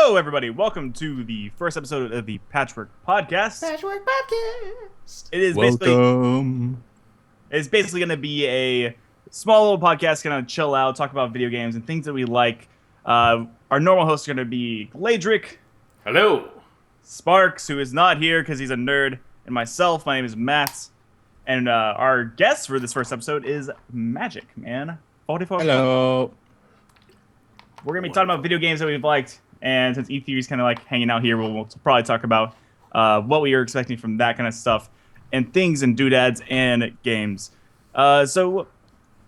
Hello, everybody. Welcome to the first episode of the PatchWork Podcast. PatchWork Podcast. It is Welcome. It's basically going to be a small little podcast, going to chill out, talk about video games and things that we like. Our normal hosts are going to be Glaedrik. Hello. Sparks, who is not here because he's a nerd, and myself. My name is Matt, and our guest for this first episode is Majic, man. 44. Hello. We're going to be talking about video games that we've liked. And since E3 is kind of like hanging out here, we'll probably talk about what we are expecting from that kind of stuff and things and doodads and games. So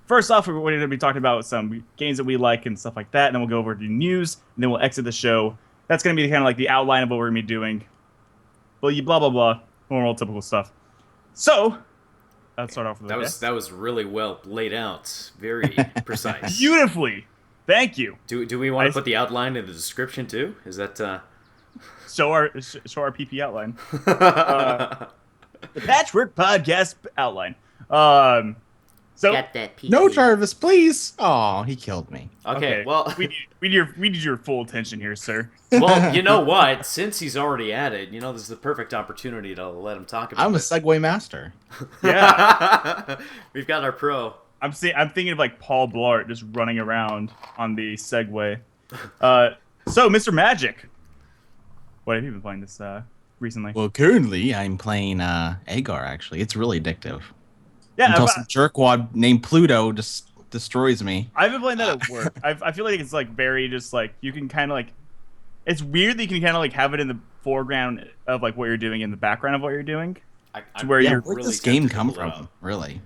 first off, we're going to be talking about some games that we like and stuff like that. And then we'll go over to news, and then we'll exit the show. That's going to be kind of like the outline of what we're going to be doing. Blah, blah, blah. Normal, typical stuff. So let's start off with that was really well laid out. Very precise. Beautifully. Thank you. Do we want to put the outline in the description too? Is that show our PP outline? The PatchWork Podcast outline. So get that PP. No, Jarvis, please. Oh, he killed me. Okay, well, we need your full attention here, sir. Well, you know what? Since he's already at it, this is the perfect opportunity to let him talk about it. I'm a Segway master. Yeah. We've got our pro. I'm thinking of like Paul Blart just running around on the Segway. So, Mr. Majic, what have you been playing this recently? Well, currently I'm playing Agar. Actually, it's really addictive. Yeah, Until some jerkwad named Pluto just destroys me. I've been playing that at work. I feel like it's like very just like you can kind of like. It's weird that you can kind of like have it in the foreground of like what you're doing in the background of what you're doing. Where did this game come from? Really?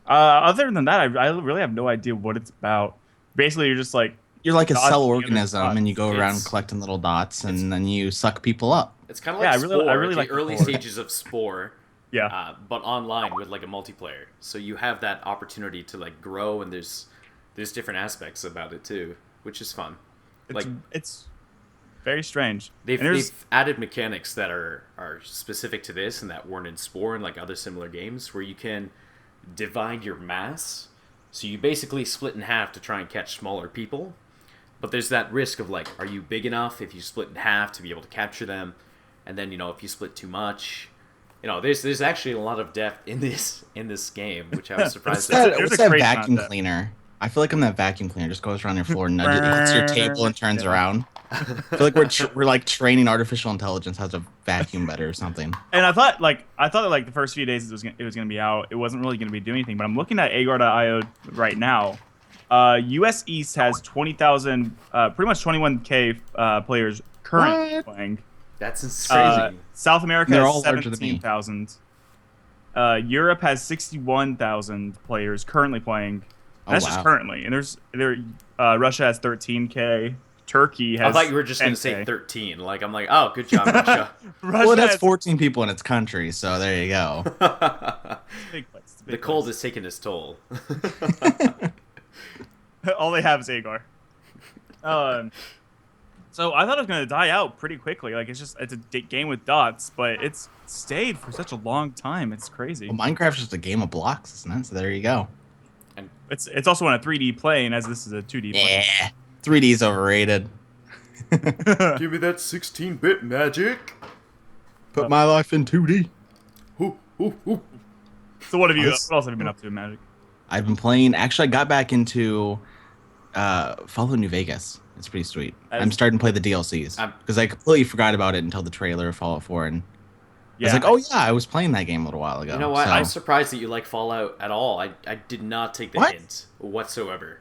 Other than that, I really have no idea what it's about. Basically, you're just like a cell organism, and you go around collecting little dots, and then you suck people up. It's kind of like Spore, I really the like early stages of Spore. Yeah. But online with like a multiplayer, so you have that opportunity to like grow, and there's different aspects about it too, which is fun. It's very strange. They've added mechanics that are specific to this and that weren't in Spore and like other similar games, where you can divide your mass, so you basically split in half to try and catch smaller people, but there's that risk of like, are you big enough if you split in half to be able to capture them? And then if you split too much, there's actually a lot of depth in this game, which I was surprised at. What's that vacuum cleaner? I feel like I'm that vacuum cleaner, just goes around your floor and hits your table and turns around. I feel like we're like training artificial intelligence how to vacuum better or something. And I thought that the first few days it was gonna be out, it wasn't really gonna be doing anything. But I'm looking at Agar.io right now. U.S. East has 20,000, pretty much 21K players currently playing. That's insane. South America They're has all larger than me. 17,000. Europe has 61,000 players currently playing. That's just currently. And Russia has 13K. Turkey has. I thought you were just going to say 13. Like, I'm like, oh, good job, Russia. Well, that's 14 people in its country, so there you go. The cold is taking its toll. All they have is Agar. So I thought it was going to die out pretty quickly. Like, it's a game with dots, but it's stayed for such a long time. It's crazy. Well, Minecraft's just a game of blocks, isn't it? So there you go. And it's also on a 3D plane, as this is a 2D plane. Yeah. 3D's overrated. Give me that 16-bit magic. Put my life in 2D. So what else have you been up to, Magic? I've been playing. Actually, I got back into Fallout New Vegas. It's pretty sweet. I'm starting to play the DLCs because I completely forgot about it until the trailer of Fallout 4, and I was like, oh yeah, I was playing that game a little while ago. You know what? So. I'm surprised that you like Fallout at all. I did not take the hint whatsoever.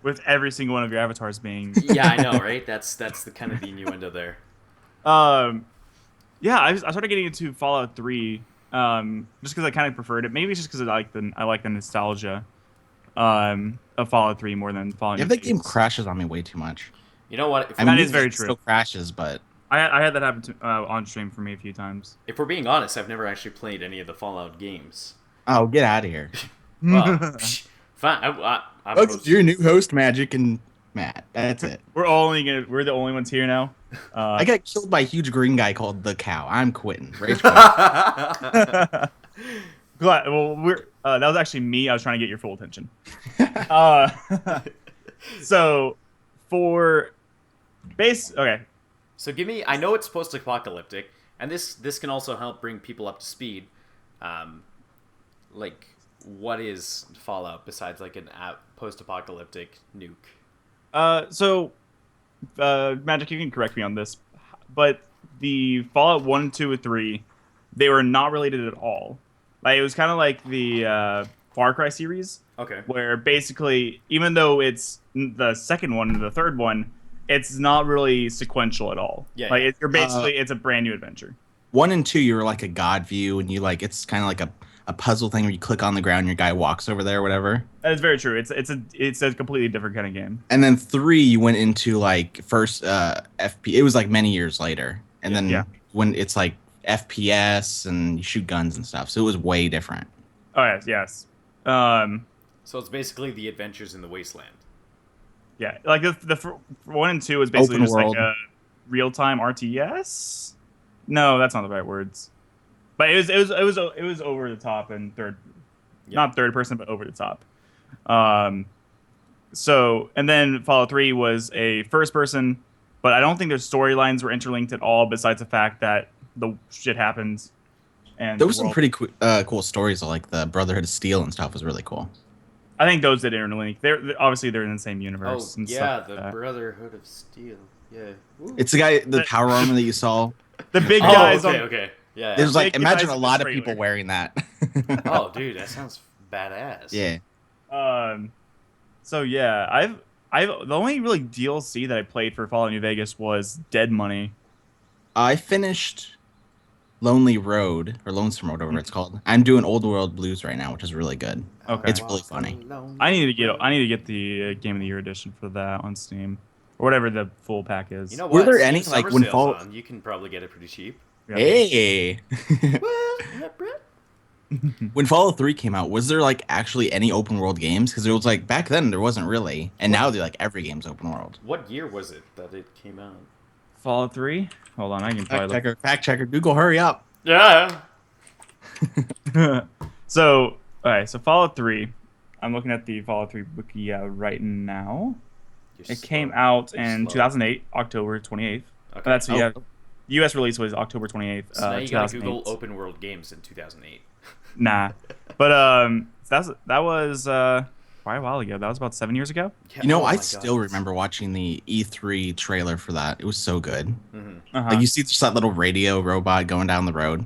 With every single one of your avatars being... Yeah, I know, right? That's the kind of the innuendo there. Yeah, I started getting into Fallout 3 just because I kind of preferred it. Maybe it's just because I like the nostalgia of Fallout 3 more than Fallout. Yeah, that game crashes on me way too much. You know what? That is very true. It still crashes, but... I had that happen on stream for me a few times. If we're being honest, I've never actually played any of the Fallout games. Oh, get out of here. Well, fine. Your new host, Magic and Matt. That's it. We're the only ones here now. I got killed by a huge green guy called the Cow. I'm quitting. Rage That was actually me. I was trying to get your full attention. So for So give me. I know it's post-apocalyptic, and this can also help bring people up to speed. Like, what is Fallout besides like an post-apocalyptic nuke? So, Magic, you can correct me on this, but the Fallout 1, 2, and 3, they were not related at all. Like, it was kind of like the Far Cry series. Okay. Where basically, even though it's the second one and the third one, it's not really sequential at all. Yeah. Like, you're basically, it's a brand new adventure. 1 and 2, you were like a god view, and you like it's kind of like a puzzle thing where you click on the ground, and your guy walks over there, or whatever. That is very true. It's a completely different kind of game. And then 3, you went into like first FP. It was like many years later, and then when it's like FPS and you shoot guns and stuff, so it was way different. Oh yes. So it's basically the Adventures in the Wasteland. Yeah, like the 1 and 2 was basically Open just world. like a real-time RTS. No, that's not the right words. But it was over the top and not third person, but over the top. So, and then Fallout 3 was a first person, but I don't think their storylines were interlinked at all. Besides the fact that the shit happens. And There was some pretty cool stories, like the Brotherhood of Steel and stuff was really cool. I think those did interlink. They're obviously they're in the same universe. Oh and yeah, stuff the like that. Brotherhood of Steel. Yeah. Ooh. It's the power armor that you saw. The big guys. Okay. Yeah. There's like, Big imagine guys a in lot the of people trailer. wearing that. Oh, dude, that sounds badass. Yeah. So yeah, I've the only really DLC that I played for Fallout New Vegas was Dead Money. I finished Lonely Road, or Lonesome Road, whatever it's called. I'm doing Old World Blues right now, which is really good. Okay. It's really funny. I need to get the Game of the Year edition for that on Steam, or whatever the full pack is. You know Were what? there Steam any, summer like, when sale's Fallout- on, you can probably get it pretty cheap. Yeah. Hey! Well, yeah, Brett. When Fallout 3 came out, was there like actually any open world games? Because it was like back then there wasn't really, and now they're like every game's open world. What year was it that it came out? Fallout 3. Hold on, I can probably Fact checker, Google, hurry up! Yeah. look. So Fallout 3. I'm looking at the Fallout 3 wiki right now. It came out in 2008, October 28th. Okay. That's the U.S. release was October 28th. So now you gotta 2008. Google open world games in 2008. Nah, but that was quite a while ago. That was about 7 years ago. Yeah, You know, oh I my still God. remember watching the E3 trailer for that. It was so good. Mm-hmm. Like you see just that little radio robot going down the road.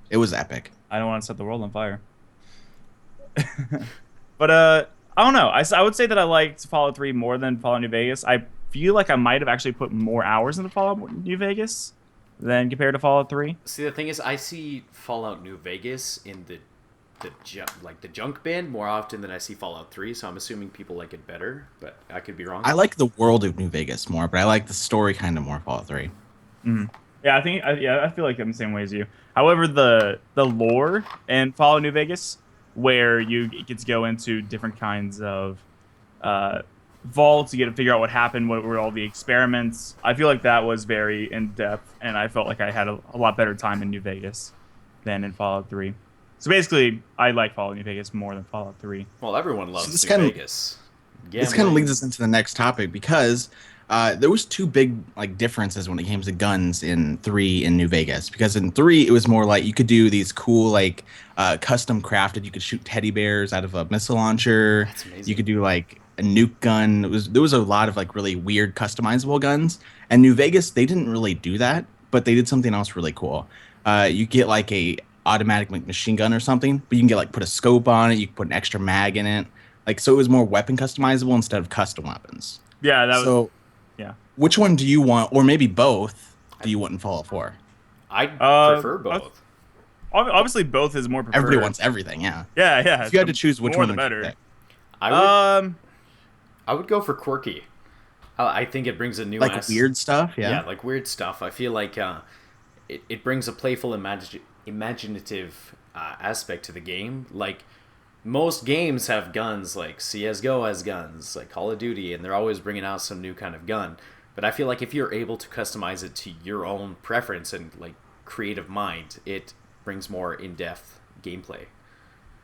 It was epic. I don't want to set the world on fire. But I don't know. I would say that I liked Fallout 3 more than Fallout New Vegas. I feel like I might have actually put more hours into Fallout New Vegas than compared to Fallout 3. See, the thing is, I see Fallout New Vegas in the junk bin more often than I see Fallout 3. So I'm assuming people like it better, but I could be wrong. I like the world of New Vegas more, but I like the story kind of more Fallout 3. Yeah, I feel like I'm the same way as you. However, the lore in Fallout New Vegas, where you get to go into different kinds of vaults, you get to figure out what happened, what were all the experiments. I feel like that was very in depth, and I felt like I had a lot better time in New Vegas than in Fallout 3. So basically, I like Fallout New Vegas more than Fallout 3. Well, everyone loves this New kinda- Vegas. This kind of leads us into the next topic because there was two big like differences when it came to guns in 3 in New Vegas. Because in 3 it was more like you could do these cool like custom crafted. You could shoot teddy bears out of a missile launcher. That's amazing. You could do like a nuke gun. There was a lot of like really weird customizable guns. And New Vegas they didn't really do that, but they did something else really cool. You get like a automatic like, machine gun or something, but you can get like put a scope on it. You can put an extra mag in it. Like so, it was more weapon customizable instead of custom weapons. Yeah, that was. So, yeah. which one do you want, or maybe both? Do you want in Fallout 4? I prefer both. Obviously, both is more preferred. Everybody wants everything, yeah. Yeah. If you had to choose which more one, the would you better. pick? I would go for quirky. I think it brings a new Like weird stuff, yeah. like weird stuff. I feel like it brings a playful, imaginative aspect to the game. Like most games have guns, like CS:GO has guns, like Call of Duty, and they're always bringing out some new kind of gun. But I feel like if you're able to customize it to your own preference and like creative mind, it brings more in-depth gameplay.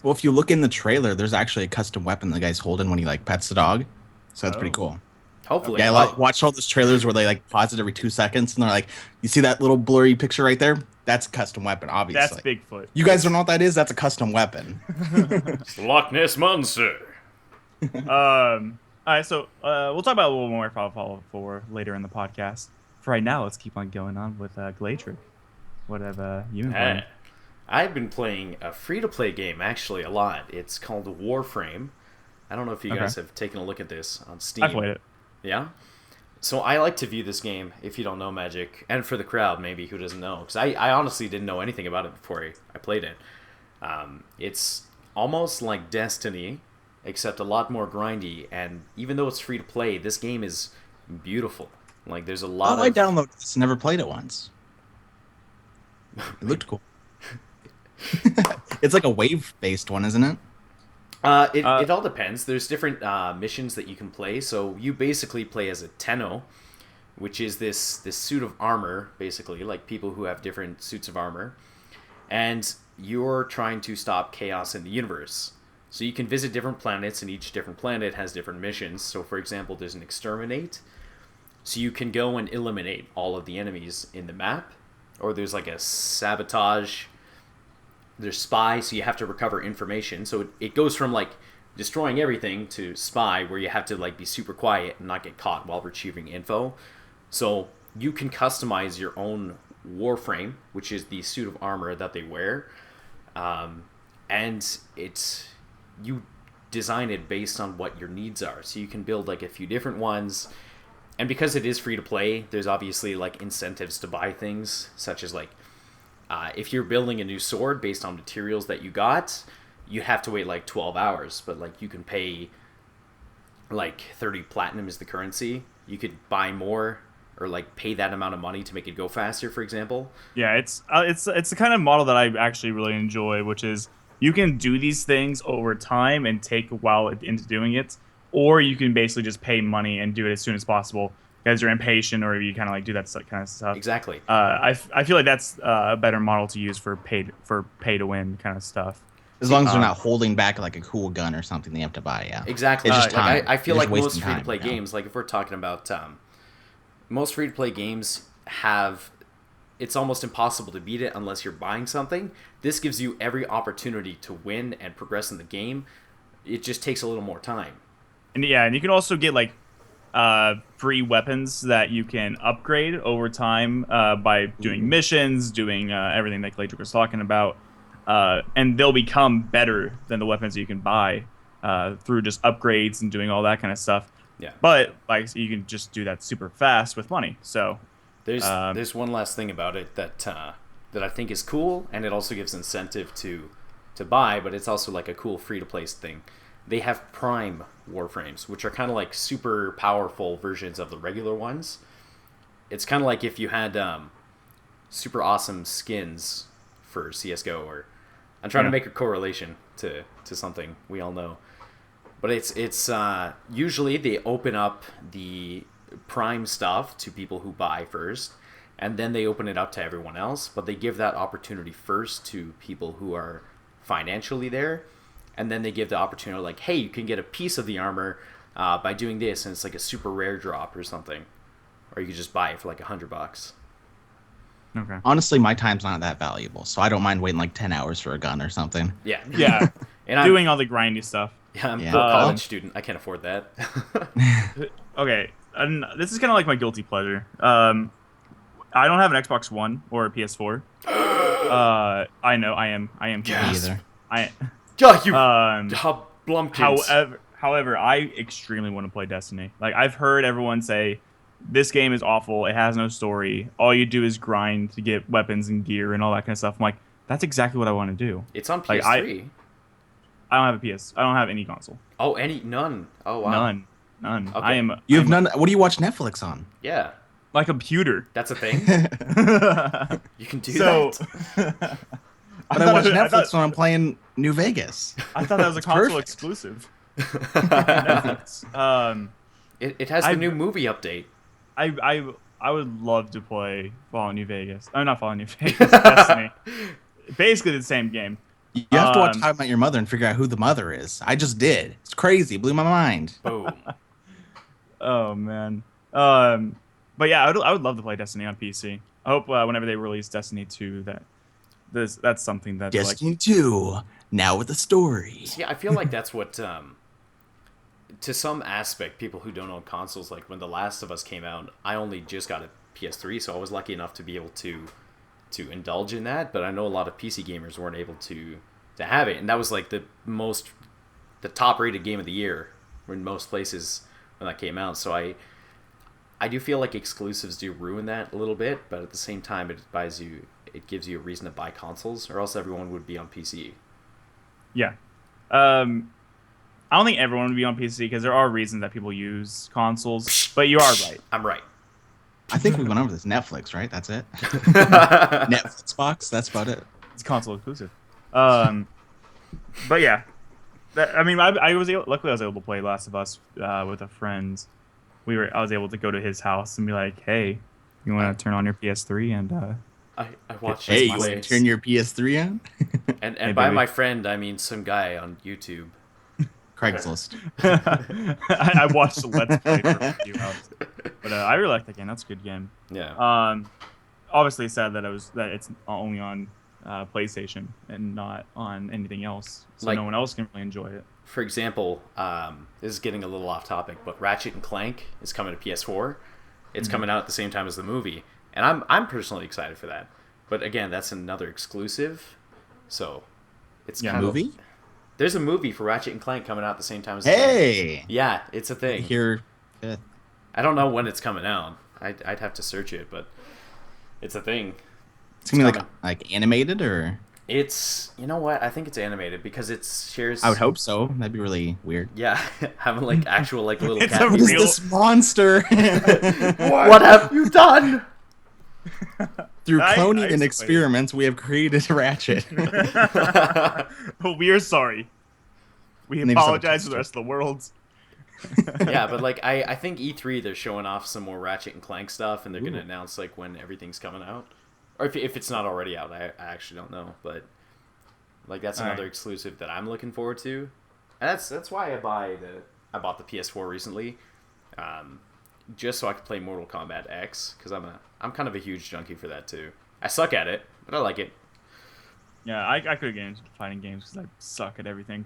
Well, if you look in the trailer, there's actually a custom weapon the guy's holding when he like pets the dog. So that's pretty cool. Hopefully. Yeah, like watch all those trailers where they like pause it every 2 seconds, and they're like, "You see that little blurry picture right there? That's a custom weapon, obviously." That's Bigfoot. You guys don't know what that is? That's a custom weapon. It's the Loch Ness Monster. All right, so we'll talk about a little more Fallout 4 later in the podcast. For right now, let's keep on going on with Glaedrik. What have you been playing? I've been playing a free-to-play game, actually, a lot. It's called Warframe. I don't know if you guys have taken a look at this on Steam. I played it. Yeah? So I like to view this game, if you don't know Majic, and for the crowd, maybe, who doesn't know. Because I honestly didn't know anything about it before I played it. It's almost like Destiny, except a lot more grindy. And even though it's free to play, this game is beautiful. Like, there's a lot of... I downloaded this and never played it once. It looked cool. It's like a wave-based one, isn't it? It all depends. There's different missions that you can play. So you basically play as a Tenno, which is this suit of armor, basically, like people who have different suits of armor. And you're trying to stop chaos in the universe. So you can visit different planets, and each different planet has different missions. So, for example, there's an exterminate. So you can go and eliminate all of the enemies in the map. Or there's like a sabotage. There's spy, so you have to recover information. So it goes from like destroying everything to spy, where you have to like be super quiet and not get caught while retrieving info. So you can customize your own Warframe, which is the suit of armor that they wear. And you design it based on what your needs are. So you can build like a few different ones. And because it is free to play, there's obviously like incentives to buy things, such as like if you're building a new sword based on materials that you got, you have to wait like 12 hours. But like you can pay like 30 platinum is the currency. You could buy more or like pay that amount of money to make it go faster, for example. Yeah, it's the kind of model that I actually really enjoy, which is you can do these things over time and take a while into doing it. Or you can basically just pay money and do it as soon as possible because you're impatient, or you kind of like do that kind of stuff. Exactly. I feel like that's a better model to use for pay to win kind of stuff. As long as they're not holding back like a cool gun or something they have to buy. Yeah. Exactly. It's just time. I feel like most free to play time, games, like if we're talking about most free to play games have, it's almost impossible to beat it unless you're buying something. This gives you every opportunity to win and progress in the game. It just takes a little more time. And yeah, and you can also get like free weapons that you can upgrade over time by doing missions, doing everything that Glaedrik was talking about, and they'll become better than the weapons that you can buy through just upgrades and doing all that kind of stuff. Yeah. But like you can just do that super fast with money. So there's one last thing about it that I think is cool, and it also gives incentive to buy, but it's also like a cool free to play thing. They have Prime Warframes, which are kind of like super powerful versions of the regular ones. It's kind of like if you had super awesome skins for CSGO, or I'm trying to make a correlation to something we all know. But it's usually they open up the Prime stuff to people who buy first, and then they open it up to everyone else, but they give that opportunity first to people who are financially there. And then they give the opportunity, like, hey, you can get a piece of the armor by doing this, and it's like a super rare drop or something. Or you can just buy it for like $100. Okay. Honestly, my time's not that valuable, so I don't mind waiting like 10 hours for a gun or something. Yeah. Yeah. And doing all the grindy stuff. Yeah, I'm a college student. I can't afford that. Okay. And this is kind of like my guilty pleasure. I don't have an Xbox One or a PS4. I know. I am. Yes. Either. Yeah, you Blumpkins. However, I extremely want to play Destiny. Like, I've heard everyone say, this game is awful. It has no story. All you do is grind to get weapons and gear and all that kind of stuff. I'm like, that's exactly what I want to do. It's on PS3. Like, I don't have a PS. I don't have any console. Oh, none. Oh, wow. None. Okay. You have none. What do you watch Netflix on? Yeah. My computer. That's a thing? You can do that? But I watch Netflix when I'm playing New Vegas. I thought that was a console exclusive. Netflix. It has the new movie update. I would love to play Fallout New Vegas. Oh, not Fallout New Vegas. Destiny. Basically the same game. You have to watch How I Met Your Mother and figure out who the mother is. I just did. It's crazy. It blew my mind. Boom. Oh man. But yeah, I would love to play Destiny on PC. I hope whenever they release Destiny 2 that's something that's Destiny 2 now with a story. See, I feel like that's what to some aspect, people who don't own consoles, like when The Last of Us came out, I only just got a PS3, so I was lucky enough to be able to indulge in that. But I know a lot of PC gamers weren't able to have it, and that was like the top rated game of the year in most places when that came out. So I do feel like exclusives do ruin that a little bit, but at the same time, it gives you a reason to buy consoles, or else everyone would be on PC. Yeah. I don't think everyone would be on PC because there are reasons that people use consoles, but you are right. I'm right. I think we went over this. Netflix, right? That's it. Netflix box. That's about it. It's console exclusive. But yeah, luckily I was able to play Last of Us with a friend. I was able to go to his house and be like, "Hey, you want to turn on your PS3 and?" I watched. Hey, you want to turn your PS3 on? and hey, by my friend, I mean some guy on YouTube. Craigslist. I watched the Let's Play for a few hours, but I really like that game. That's a good game. Yeah. Obviously, it's sad that it's only on PlayStation and not on anything else, so no one else can really enjoy it. For example, this is getting a little off topic, but Ratchet and Clank is coming to PS4. It's coming out at the same time as the movie, and I'm personally excited for that. But again, that's another exclusive, so it's kind of movie. There's a movie for Ratchet and Clank coming out at the same time as Hey! Yeah, it's a thing. Here, I don't know when it's coming out. I'd have to search it, but it's a thing. It's gonna be like animated, or it's, you know what? I think it's animated because it shares. I would hope so. That'd be really weird. Yeah, having like actual like little It's cat. What is this monster? What have you done? Through cloning and experiments, we have created Ratchet. We are sorry. We apologize to the rest of the world. Yeah, but like I think E3 they're showing off some more Ratchet and Clank stuff, and they're gonna announce like when everything's coming out, or if it's not already out. I actually don't know, but like that's another exclusive that I'm looking forward to, and that's why I bought the PS4 recently, just so I could play Mortal Kombat X, because I'm kind of a huge junkie for that too. I suck at it, but I like it. Yeah, I could get into fighting games because I suck at everything.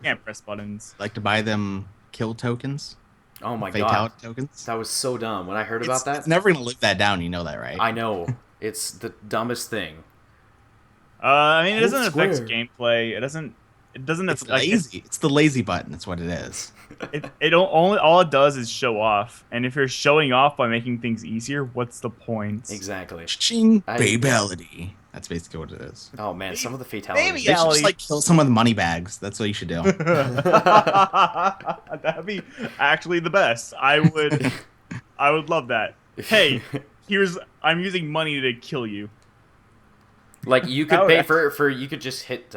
Can't press buttons. Like to buy them kill tokens. Oh my Fatality god, tokens. that was so dumb when I heard about that. It's never gonna live that down. You know that, right? I know, it's the dumbest thing. I mean, it doesn't affect gameplay. It doesn't. It's lazy. It's the lazy button. That's what it is. All it does is show off. And if you're showing off by making things easier, what's the point? Exactly. Ching, babality. That's basically what it is. Oh man, some of the fatalities. You should just like kill someone with money bags. That's what you should do. That'd be actually the best. I would love that. Hey, I'm using money to kill you. Like you could pay for you could just hit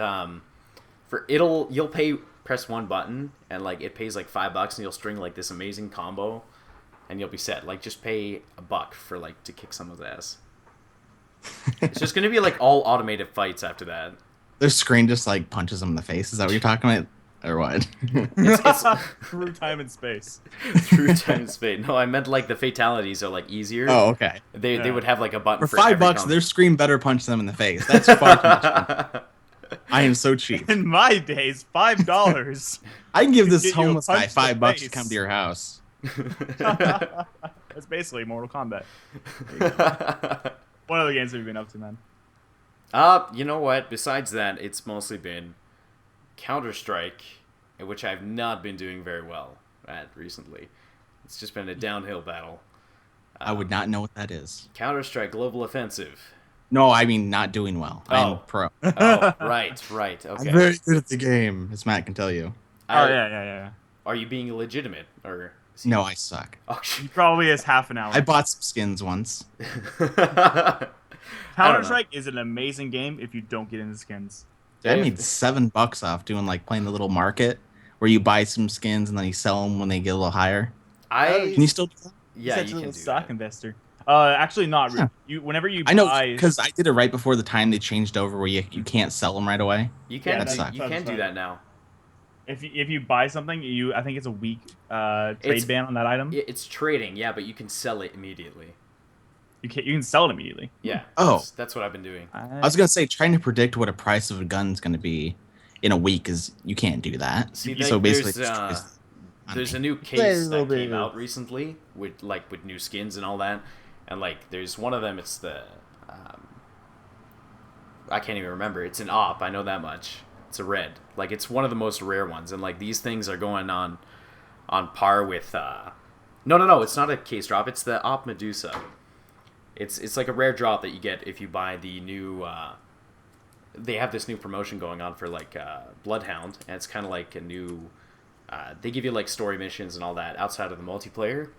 you'll press one button and like it pays like $5 and you'll string like this amazing combo and you'll be set. Like just pay $1 for like to kick someone's ass. It's just gonna be like all automated fights after that. Their screen just like punches them in the face. Is that what you're talking about, or what? It's through time and space. Through time and space. No, I meant like the fatalities are like easier. Oh, okay. They would have like a button for $5. Their screen better punch them in the face. That's far too much. I am so cheap. In my days, $5. I can give this homeless guy $5 to come to your house. That's basically Mortal Kombat. What other games have you been up to, man? You know what? Besides that, it's mostly been Counter-Strike, which I've not been doing very well at recently. It's just been a downhill battle. I would not know what that is. Counter-Strike Global Offensive. No, I mean not doing well. I'm pro. Oh, right. Okay. I'm very good at the game, as Matt can tell you. Yeah. Are you being legitimate, or? No, I suck. Oh, he probably has half an hour. I bought some skins once. Counter-Strike is an amazing game if you don't get into skins. I made $7 off doing playing the little market where you buy some skins and then you sell them when they get a little higher. Can you still do that? Yeah, you can do stock that. Investor. Actually, not. Yeah. Whenever you I know buy, because I did it right before the time they changed over where you can't sell them right away. You can do that now. If you buy something, I think it's a week trade ban on that item. It's trading, yeah, but you can sell it immediately. You can sell it immediately. Yeah. Oh, that's what I've been doing. I was gonna say trying to predict what a price of a gun's gonna be in a week is you can't do that. See, so basically, there's a new case that came out recently with new skins and all that, and like there's one of them. It's the I can't even remember. It's an op. I know that much. It's a red. Like it's one of the most rare ones, and like these things are going on par with. No. It's not a case drop. It's the op Medusa. It's like a rare drop that you get if you buy the new. They have this new promotion going on for like Bloodhound, and it's kind of like a new. They give you like story missions and all that outside of the multiplayer.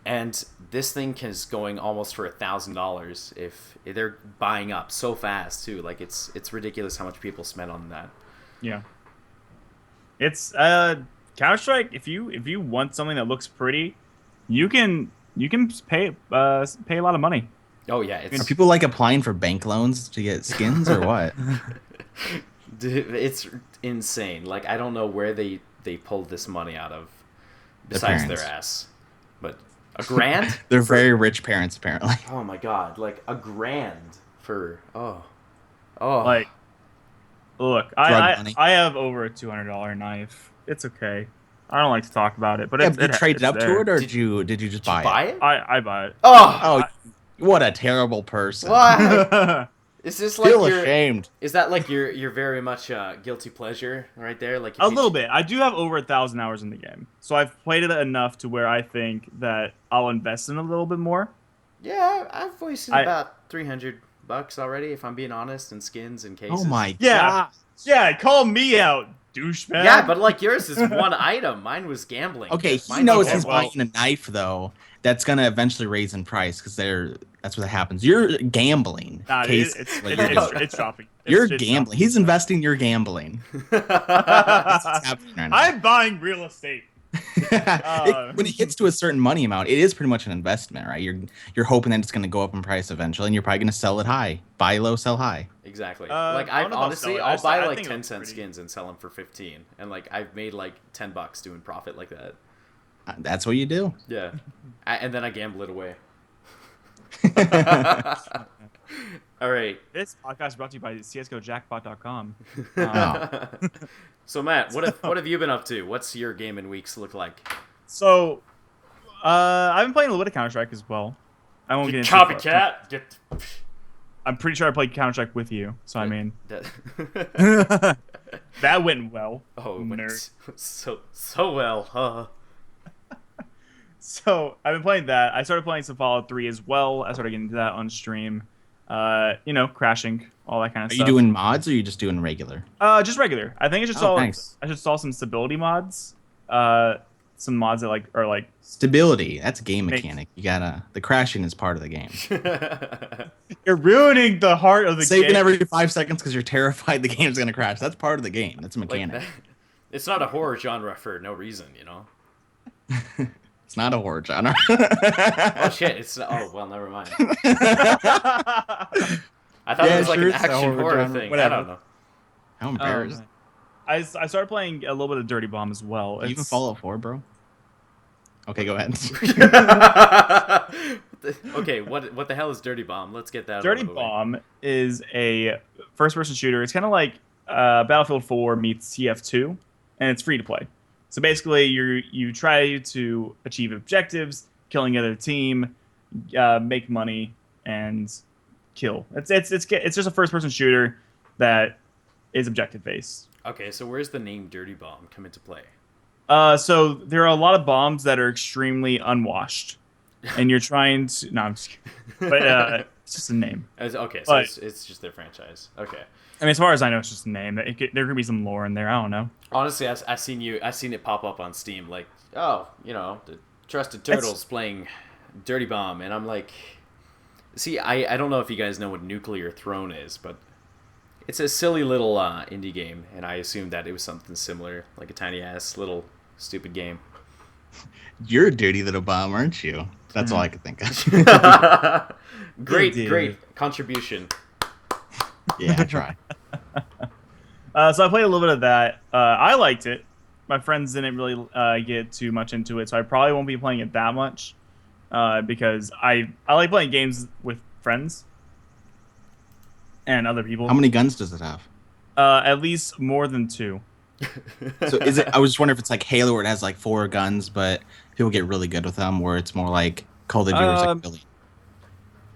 And this thing is going almost for $1,000 if they're buying up so fast too. Like it's ridiculous how much people spend on that. Yeah. It's Counter-Strike. If you want something that looks pretty, you can pay a lot of money. Oh yeah, are people like applying for bank loans to get skins or what? Dude, it's insane. Like I don't know where they pulled this money out of besides their ass. But $1,000? They're very rich parents apparently. Oh my god, like $1,000 for Like look, I have over a $200 knife. It's okay. I don't like to talk about it, but you traded up to it, or did you just buy it? I buy it. What a terrible person! What? Is this like feel ashamed? Is that like your very much guilty pleasure right there? Like a little bit. I do have over 1,000 hours in the game, so I've played it enough to where I think that I'll invest in a little bit more. Yeah, I've wasted about $300 already, if I'm being honest, in skins and cases. Oh my god! Yeah, call me out, douchebag. Yeah, but like yours is one item. Mine was gambling. Okay, he knows he's buying a knife though. That's gonna eventually raise in price because that's what happens. You're gambling. Nah, it's dropping. You're gambling. He's investing. You're gambling. That's what's happening right now. I'm buying real estate. When it gets to a certain money amount, it is pretty much an investment, right? You're hoping that it's going to go up in price eventually, and you're probably going to sell it high, buy low, sell high. Exactly. Like I'll buy like 10-cent skins and sell them for 15, and like I've made like $10 doing profit like that. That's what you do. Yeah, and then I gamble it away. All right. This podcast is brought to you by CSGOJackpot.com. So Matt, what have you been up to? What's your gaming weeks look like? So, I've been playing a little bit of Counter-Strike as well. I won't get into copycat. I'm pretty sure I played Counter-Strike with you, so I mean that went well. Oh, nerd. So well, huh? So I've been playing that. I started playing some Fallout 3 as well. I started getting into that on stream. Crashing, all that kind of stuff. Are you doing mods or are you just doing regular? Just regular. I think I should install some stability mods. Some mods that are like stability. That's a game mechanic. You gotta. The crashing is part of the game. You're ruining the heart of the game. Saving every 5 seconds because you're terrified the game's gonna crash. That's part of the game. That's a mechanic. Like it's not a horror genre for no reason, you know. It's not a horror genre. Oh shit! Well, never mind. I thought it was like an action horror thing. Whatever. I don't know. How embarrassing. I started playing a little bit of Dirty Bomb as well. You even Fallout 4, bro? Okay, go ahead. Okay, what the hell is Dirty Bomb? Let's get that. Dirty Bomb is a first-person shooter. It's kind of like Battlefield 4 meets TF2, and it's free to play. So basically, you try to achieve objectives, killing the other team, make money, and kill. It's just a first-person shooter that is objective-based. Okay, so where's the name Dirty Bomb come into play? So there are a lot of bombs that are extremely unwashed, and you're trying to. No, I'm just kidding. But it's just a name. Okay, so it's just their franchise. Okay. I mean, as far as I know, it's just a name. There could be some lore in there. I don't know. Honestly, I seen it pop up on Steam, like, the Trusted Turtles playing Dirty Bomb, and I'm like, see, I don't know if you guys know what Nuclear Throne is, but it's a silly little indie game, and I assumed that it was something similar, like a tiny ass little stupid game. You're a dirty little bomb, aren't you? That's all I could think of. Great contribution. Yeah, I try. So I played a little bit of that. I liked it. My friends didn't really get too much into it, so I probably won't be playing it that much because I like playing games with friends and other people. How many guns does it have? At least more than 2. So is it? I was just wondering if it's like Halo, where it has like 4 guns, but people get really good with them, or it's more like Call of Duty, where it's like really.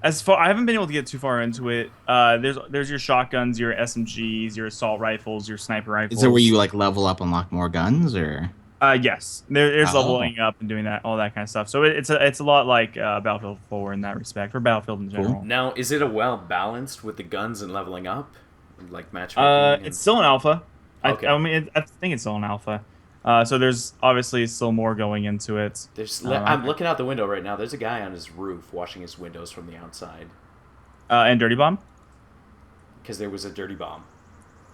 As far, I haven't been able to get too far into it. There's your shotguns, your SMGs, your assault rifles, your sniper rifles. Is there where you like level up, unlock more guns, or? Yes, there's leveling up and doing that, all that kind of stuff. So it's a lot like Battlefield 4 in that respect, or Battlefield in general. Cool. Now, is it a well balanced with the guns and leveling up, like matchmaking? It's still an alpha. Okay. I think it's still an alpha. So there's obviously still more going into it. I'm looking out the window right now. There's a guy on his roof washing his windows from the outside. And Dirty Bomb? Because there was a dirty bomb,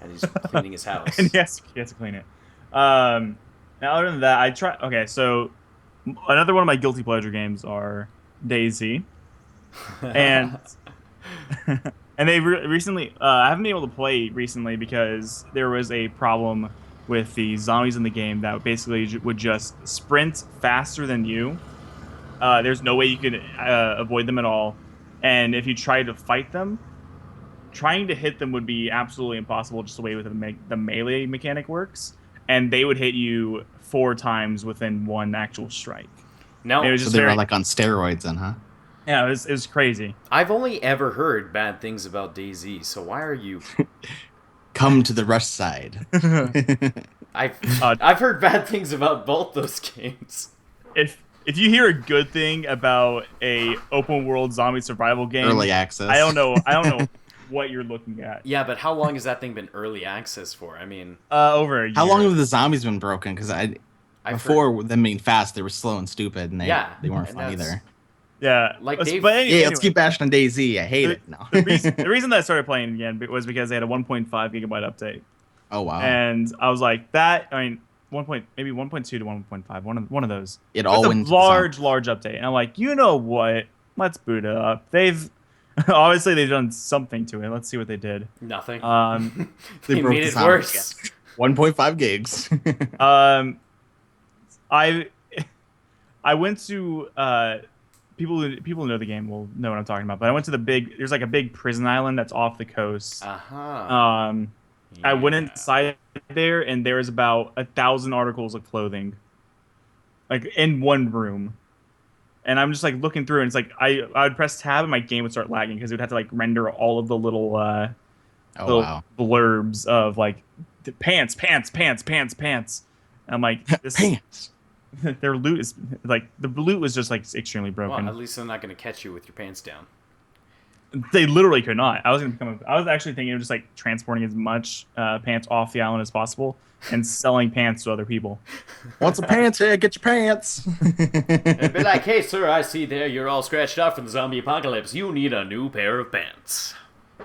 and he's cleaning his house. And yes, he has to clean it. Now, other than that, Okay, so another one of my guilty pleasure games are DayZ, and and they recently I haven't been able to play recently because there was a problem with the zombies in the game that basically would just sprint faster than you. There's no way you could avoid them at all, and if you try to fight them, trying to hit them would be absolutely impossible, just the way with the melee mechanic works, and they would hit you 4 times within one actual strike. No, it was so just they were like on steroids then, huh? Yeah, it was crazy. I've only ever heard bad things about DayZ, so why are you... Come to the rush side. I've heard bad things about both those games. If you hear a good thing about a open world zombie survival game, Early access. I don't know what you're looking at. Yeah, but how long has that thing been early access for? I mean, over a year. How long have the zombies been broken? Because before them being fast, they were slow and stupid, and they weren't fun either. Yeah, like let's keep bashing on DayZ. I hate it. No. the reason that I started playing again was because they had a 1.5 gigabyte update. Oh wow! And I was like, maybe 1.2 to 1.5, one of those. It all went large update, and I'm like, you know what? Let's boot it up. They've obviously done something to it. Let's see what they did. Nothing. They made it worse. 1.5 gigs. I went to people who know the game will know what I'm talking about. But I went to there's like a big prison island that's off the coast. Uh-huh. I went inside there, and there was about 1,000 articles of clothing, like in one room. And I'm just like looking through, and it's like I would press tab, and my game would start lagging because it would have to like render all of the little blurbs of like pants. And I'm like, this pants. Their loot is like the loot was just like extremely broken. Well, at least they're not going to catch you with your pants down. They literally could not. I was actually thinking of just like transporting as much pants off the island as possible and selling pants to other people. Want some pants? Here, get your pants. And be like, hey sir, I see there you're all scratched out from the zombie apocalypse. You need a new pair of pants.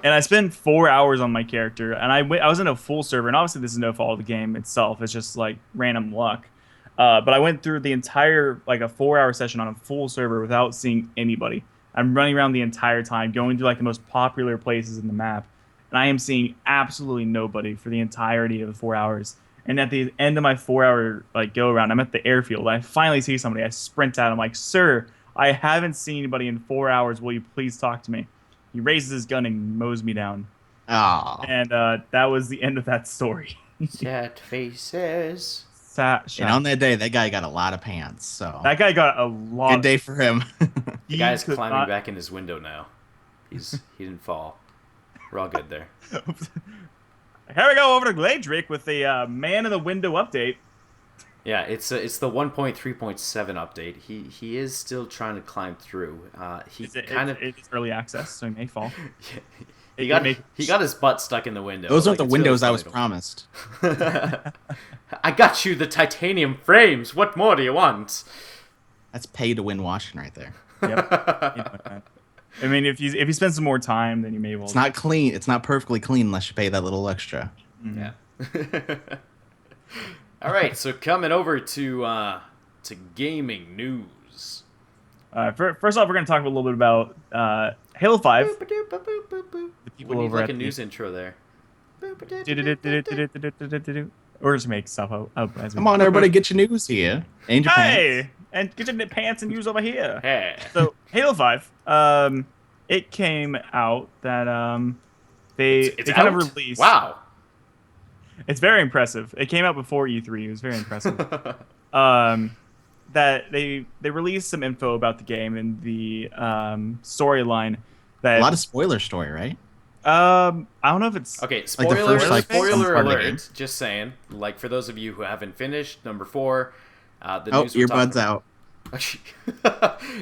And I spent 4 hours on my character, and I was in a full server, and obviously this is no fault of the game itself. It's just like random luck. But I went through the entire, like a 4-hour session on a full server without seeing anybody. I'm running around the entire time, going to like the most popular places in the map, and I am seeing absolutely nobody for the entirety of the 4 hours. And at the end of my 4-hour like go around, I'm at the airfield. I finally see somebody. I sprint out. I'm like, "Sir, I haven't seen anybody in 4 hours. Will you please talk to me?" He raises his gun and mows me down. Oh. And that was the end of that story. Sad faces. And on that day, that guy got a lot of pants. So that guy got a lot. Good day for him. The guy's climbing back in his window now. He didn't fall. We're all good there. Here we go over to Glaedrik with the man in the window update. Yeah, it's the 1.3.7 update. He is still trying to climb through. It's early access, so he may fall. He got his butt stuck in the window. Those aren't the windows I was promised. I got you the titanium frames. What more do you want? That's pay to win washing right there. Yep. I mean, if you spend some more time, then you may well. It's not clean. It's not perfectly clean unless you pay that little extra. Mm-hmm. Yeah. All right, so coming over to gaming news. First off, we're going to talk a little bit about Halo 5. We need like a news intro there. Or just make stuff up as we Come on, everybody, get your news here. And your Hey! And get your pants and news over here. Hey. So, Halo 5, it came out that they kind of released. Wow. It's very impressive. It came out before E3. It was very impressive. That they released some info about the game and the storyline. That a lot of spoiler story, right? I don't know if it's okay. Like the first, like, Spoiler some part of the game. alert! Just saying. Like for those of you who haven't finished, number 4. The Oh, news we're earbuds talking- out.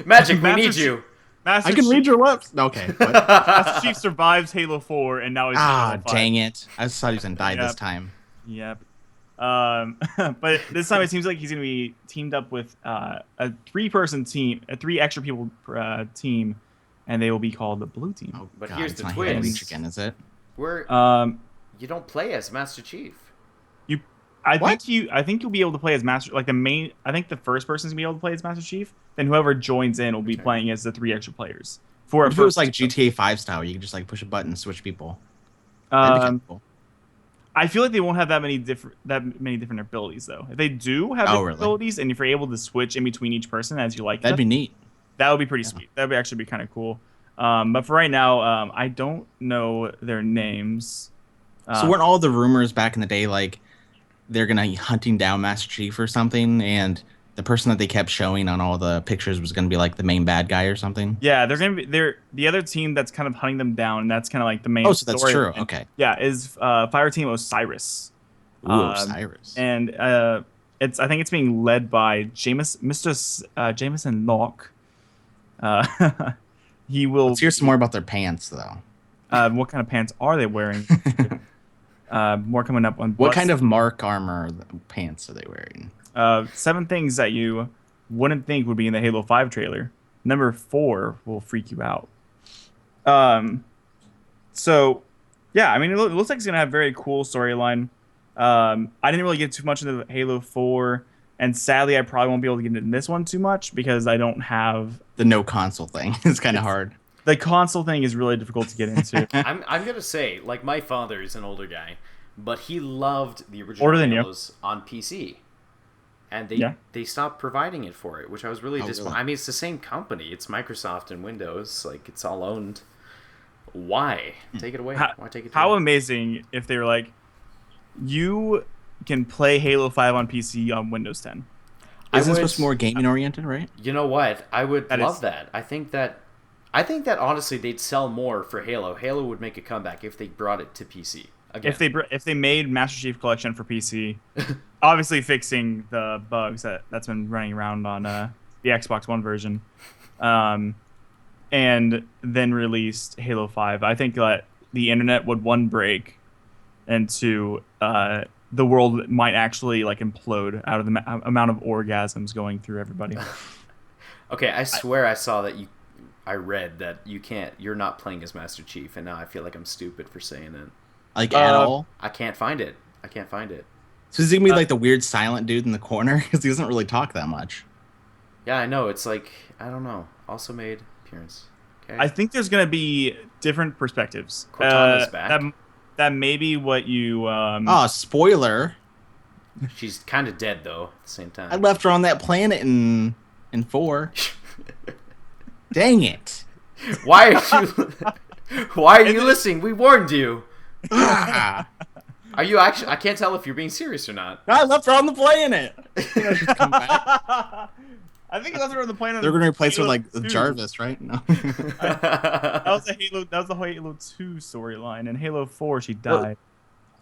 Magic, we Master need Chief- you. Master I can Chief, read your lips. Okay. What? Master Chief survives Halo 4, and now he's Ah, Halo 5. dang it! I just thought he was gonna die Yep. this time. Yep. But this time it seems like he's going to be teamed up with a 3-person team, a 3 extra people team, and they will be called the Blue Team. Oh, But God, here's it's the not Halo twist. Reach again, is it? You don't play as Master Chief. I think you'll be able to play as Master. Like I think the first person's gonna be able to play as Master Chief. Then whoever joins in will be playing as the 3 extra players. What if it was like GTA 5 style, you could just like push a button and switch people. That'd be kind of cool. I feel like they won't have that many different abilities though. If they do have different really? abilities, and if you're able to switch in between each person as you like, That'd be neat. that would be pretty sweet. That would actually be kind of cool. But for right now, I don't know their names. So weren't all the rumors back in the day like they're gonna be hunting down Master Chief or something, and the person that they kept showing on all the pictures was gonna be like the main bad guy or something? Yeah, they're the other team that's kind of hunting them down, and that's kind of like the main. Oh, so that's story. true. Okay. Yeah, is Fire Team Osiris. Ooh, Osiris. And I think it's being led by Mr. Jameson Locke. He will. Let's hear some more about their pants, though. What kind of pants are they wearing? More coming up on. What kind of mark armor pants are they wearing? 7 things that you wouldn't think would be in the Halo 5 trailer. Number 4 will freak you out. So, yeah, I mean, it looks like it's gonna have a very cool storyline. I didn't really get too much into Halo 4, and sadly, I probably won't be able to get into this one too much because I don't have the no console thing. It's kind of hard. The console thing is really difficult to get into. I'm gonna say, like, my father is an older guy, but he loved the original Older than you. Halos on PC, and they stopped providing it for it, which I was really disappointed. Really? I mean, it's the same company. It's Microsoft and Windows. Like, it's all owned. Why take it away? Why take it? How amazing if they were like, you can play Halo 5 on PC on Windows 10. Isn't it supposed to be more gaming oriented, right? You know what? I would love is- that. I think that honestly they'd sell more for Halo. Halo would make a comeback if they brought it to PC again. If they made Master Chief Collection for PC, obviously fixing the bugs that's been running around on the Xbox One version, and then released Halo 5, I think that the internet would, 1, break, and 2, the world might actually like implode out of the amount of orgasms going through everybody. Okay, I swear I read that you're not playing as Master Chief, and now I feel like I'm stupid for saying it. Like at all? I can't find it. So is he gonna be like the weird silent dude in the corner? Because he doesn't really talk that much. Yeah, I know. It's like, I don't know. Also made appearance. Okay. I think there's gonna be different perspectives. Cortana's back. That may be what you. Oh, spoiler! She's kind of dead though. At the same time. I left her on that planet in 4. Dang it! Why are you listening? We warned you. Ah, Are you actually? I can't tell if you're being serious or not. I left her on the planet. She's come back. I think that's where the planet. They're gonna replace her Halo like 2. Jarvis, right? No. That was the Halo 2 storyline. In Halo 4, she died.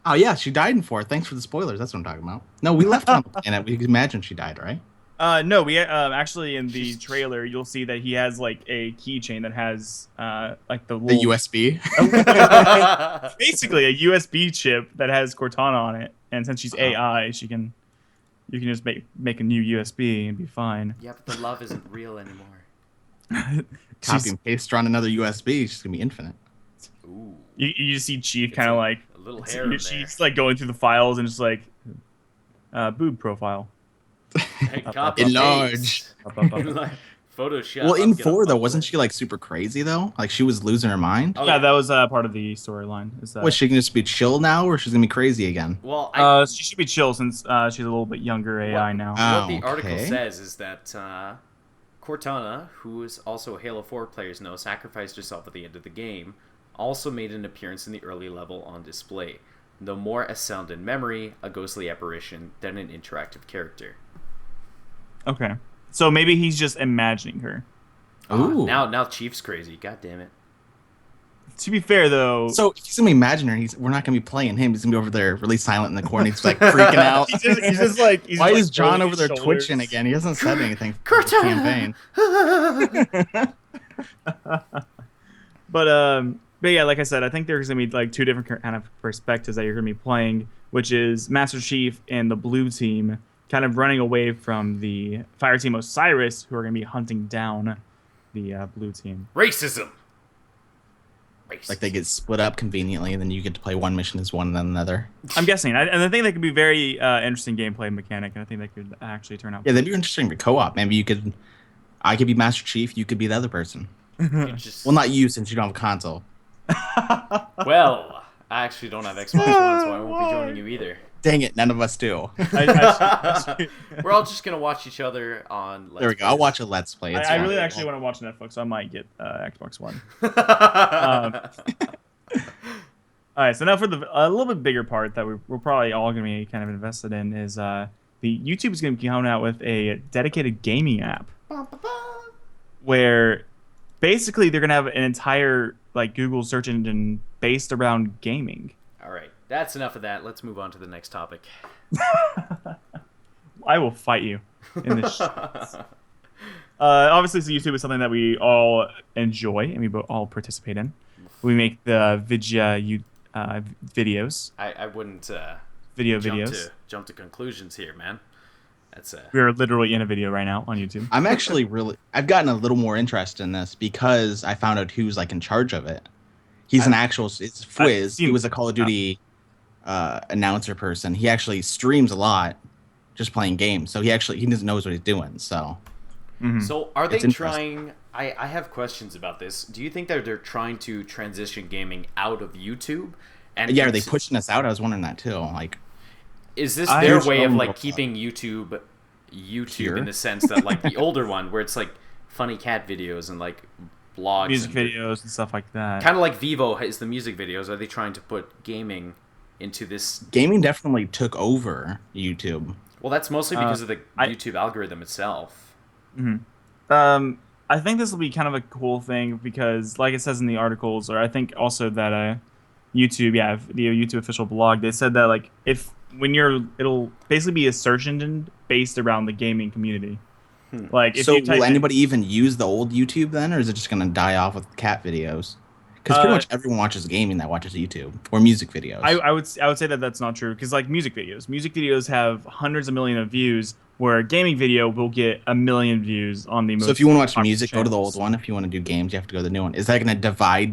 Oh yeah, she died in 4. Thanks for the spoilers. That's what I'm talking about. No, we left her on the planet. We can imagine she died, right? No, we actually in the trailer you'll see that he has like a keychain that has like the USB. basically a USB chip that has Cortana on it, and since she's AI, you can just make a new USB and be fine. Yeah, but the love isn't real anymore. Copy and paste her on another USB. She's gonna be infinite. Ooh. You just see Chief kind of like a little hair in there. she's like going through the files and just like boob profile. Copy Enlarge. paste. Photoshop. Well, in 4 though, wasn't she like super crazy though? Like she was losing her mind. Oh, yeah, that was part of the storyline. Was she gonna just be chill now, or she's gonna be crazy again? Well, she should be chill since she's a little bit younger AI now. What the article says is that Cortana, who is also a Halo 4 players know, sacrificed herself at the end of the game, also made an appearance in the early level on display, though more as sound and memory, a ghostly apparition, than an interactive character. Okay. So maybe he's just imagining her. Ooh. Now Chief's crazy. God damn it. To be fair, though... So if he's going to be imaginary, we're not going to be playing him. He's going to be over there really silent in the corner. He's like freaking out. he's just like... Why is John over there twitching again? He hasn't said anything for the campaign. But yeah, like I said, I think there's going to be like 2 different kind of perspectives that you're going to be playing, which is Master Chief and the blue team kind of running away from the fire team Osiris, who are going to be hunting down the blue team. Racism! Like they get split up conveniently, and then you get to play one mission as one and then another. I'm guessing. And I think that could be very interesting gameplay mechanic, and I think that could actually turn out... Yeah, that'd be interesting for co-op. Maybe I could be Master Chief, you could be the other person. Well, not you, since you don't have a console. Well, I actually don't have Xbox One, so I won't be joining you either. Dang it, none of us do. We're all just going to watch each other on Let's There we go. I'll watch a Let's Play. I really actually want to watch Netflix, so I might get Xbox One. All right, so now for a little bit bigger part that we're probably all going to be kind of invested in is the YouTube is going to be coming out with a dedicated gaming app where basically they're going to have an entire like Google search engine based around gaming. All right. That's enough of that. Let's move on to the next topic. I will fight you in this. Obviously, so YouTube is something that we all enjoy and we all participate in. We make the videos. I wouldn't jump to conclusions here, man. We're literally in a video right now on YouTube. I've gotten a little more interest in this because I found out who's like in charge of it. He's it's Fwiz. He was a Call of Duty announcer person. He actually streams a lot just playing games. So he knows what he's doing. So So are they trying... I have questions about this. Do you think that they're trying to transition gaming out of YouTube? And are they pushing us out? I was wondering that too. Like, is this their way of like keeping YouTube pure? In the sense that like the older one where it's like funny cat videos and like blogs, music videos and stuff like that. Kind of like Vivo is the music videos. Are they trying to put gaming into this? Gaming definitely took over YouTube. Well, that's mostly because of the YouTube algorithm itself. I think this will be kind of a cool thing because, like it says in the articles, or I think also that YouTube, the YouTube official blog, they said that like it'll basically be a search engine based around the gaming community. Like, if will anybody even use the old YouTube then, or is it just going to die off with cat videos? Because pretty much everyone watches gaming that watches YouTube or music videos. I would say that that's not true because like music videos have hundreds of millions of views, where a gaming video will get 1 million views on the most. So if you want to watch music, go to the old one. If you want to do games, you have to go to the new one. Is that going to divide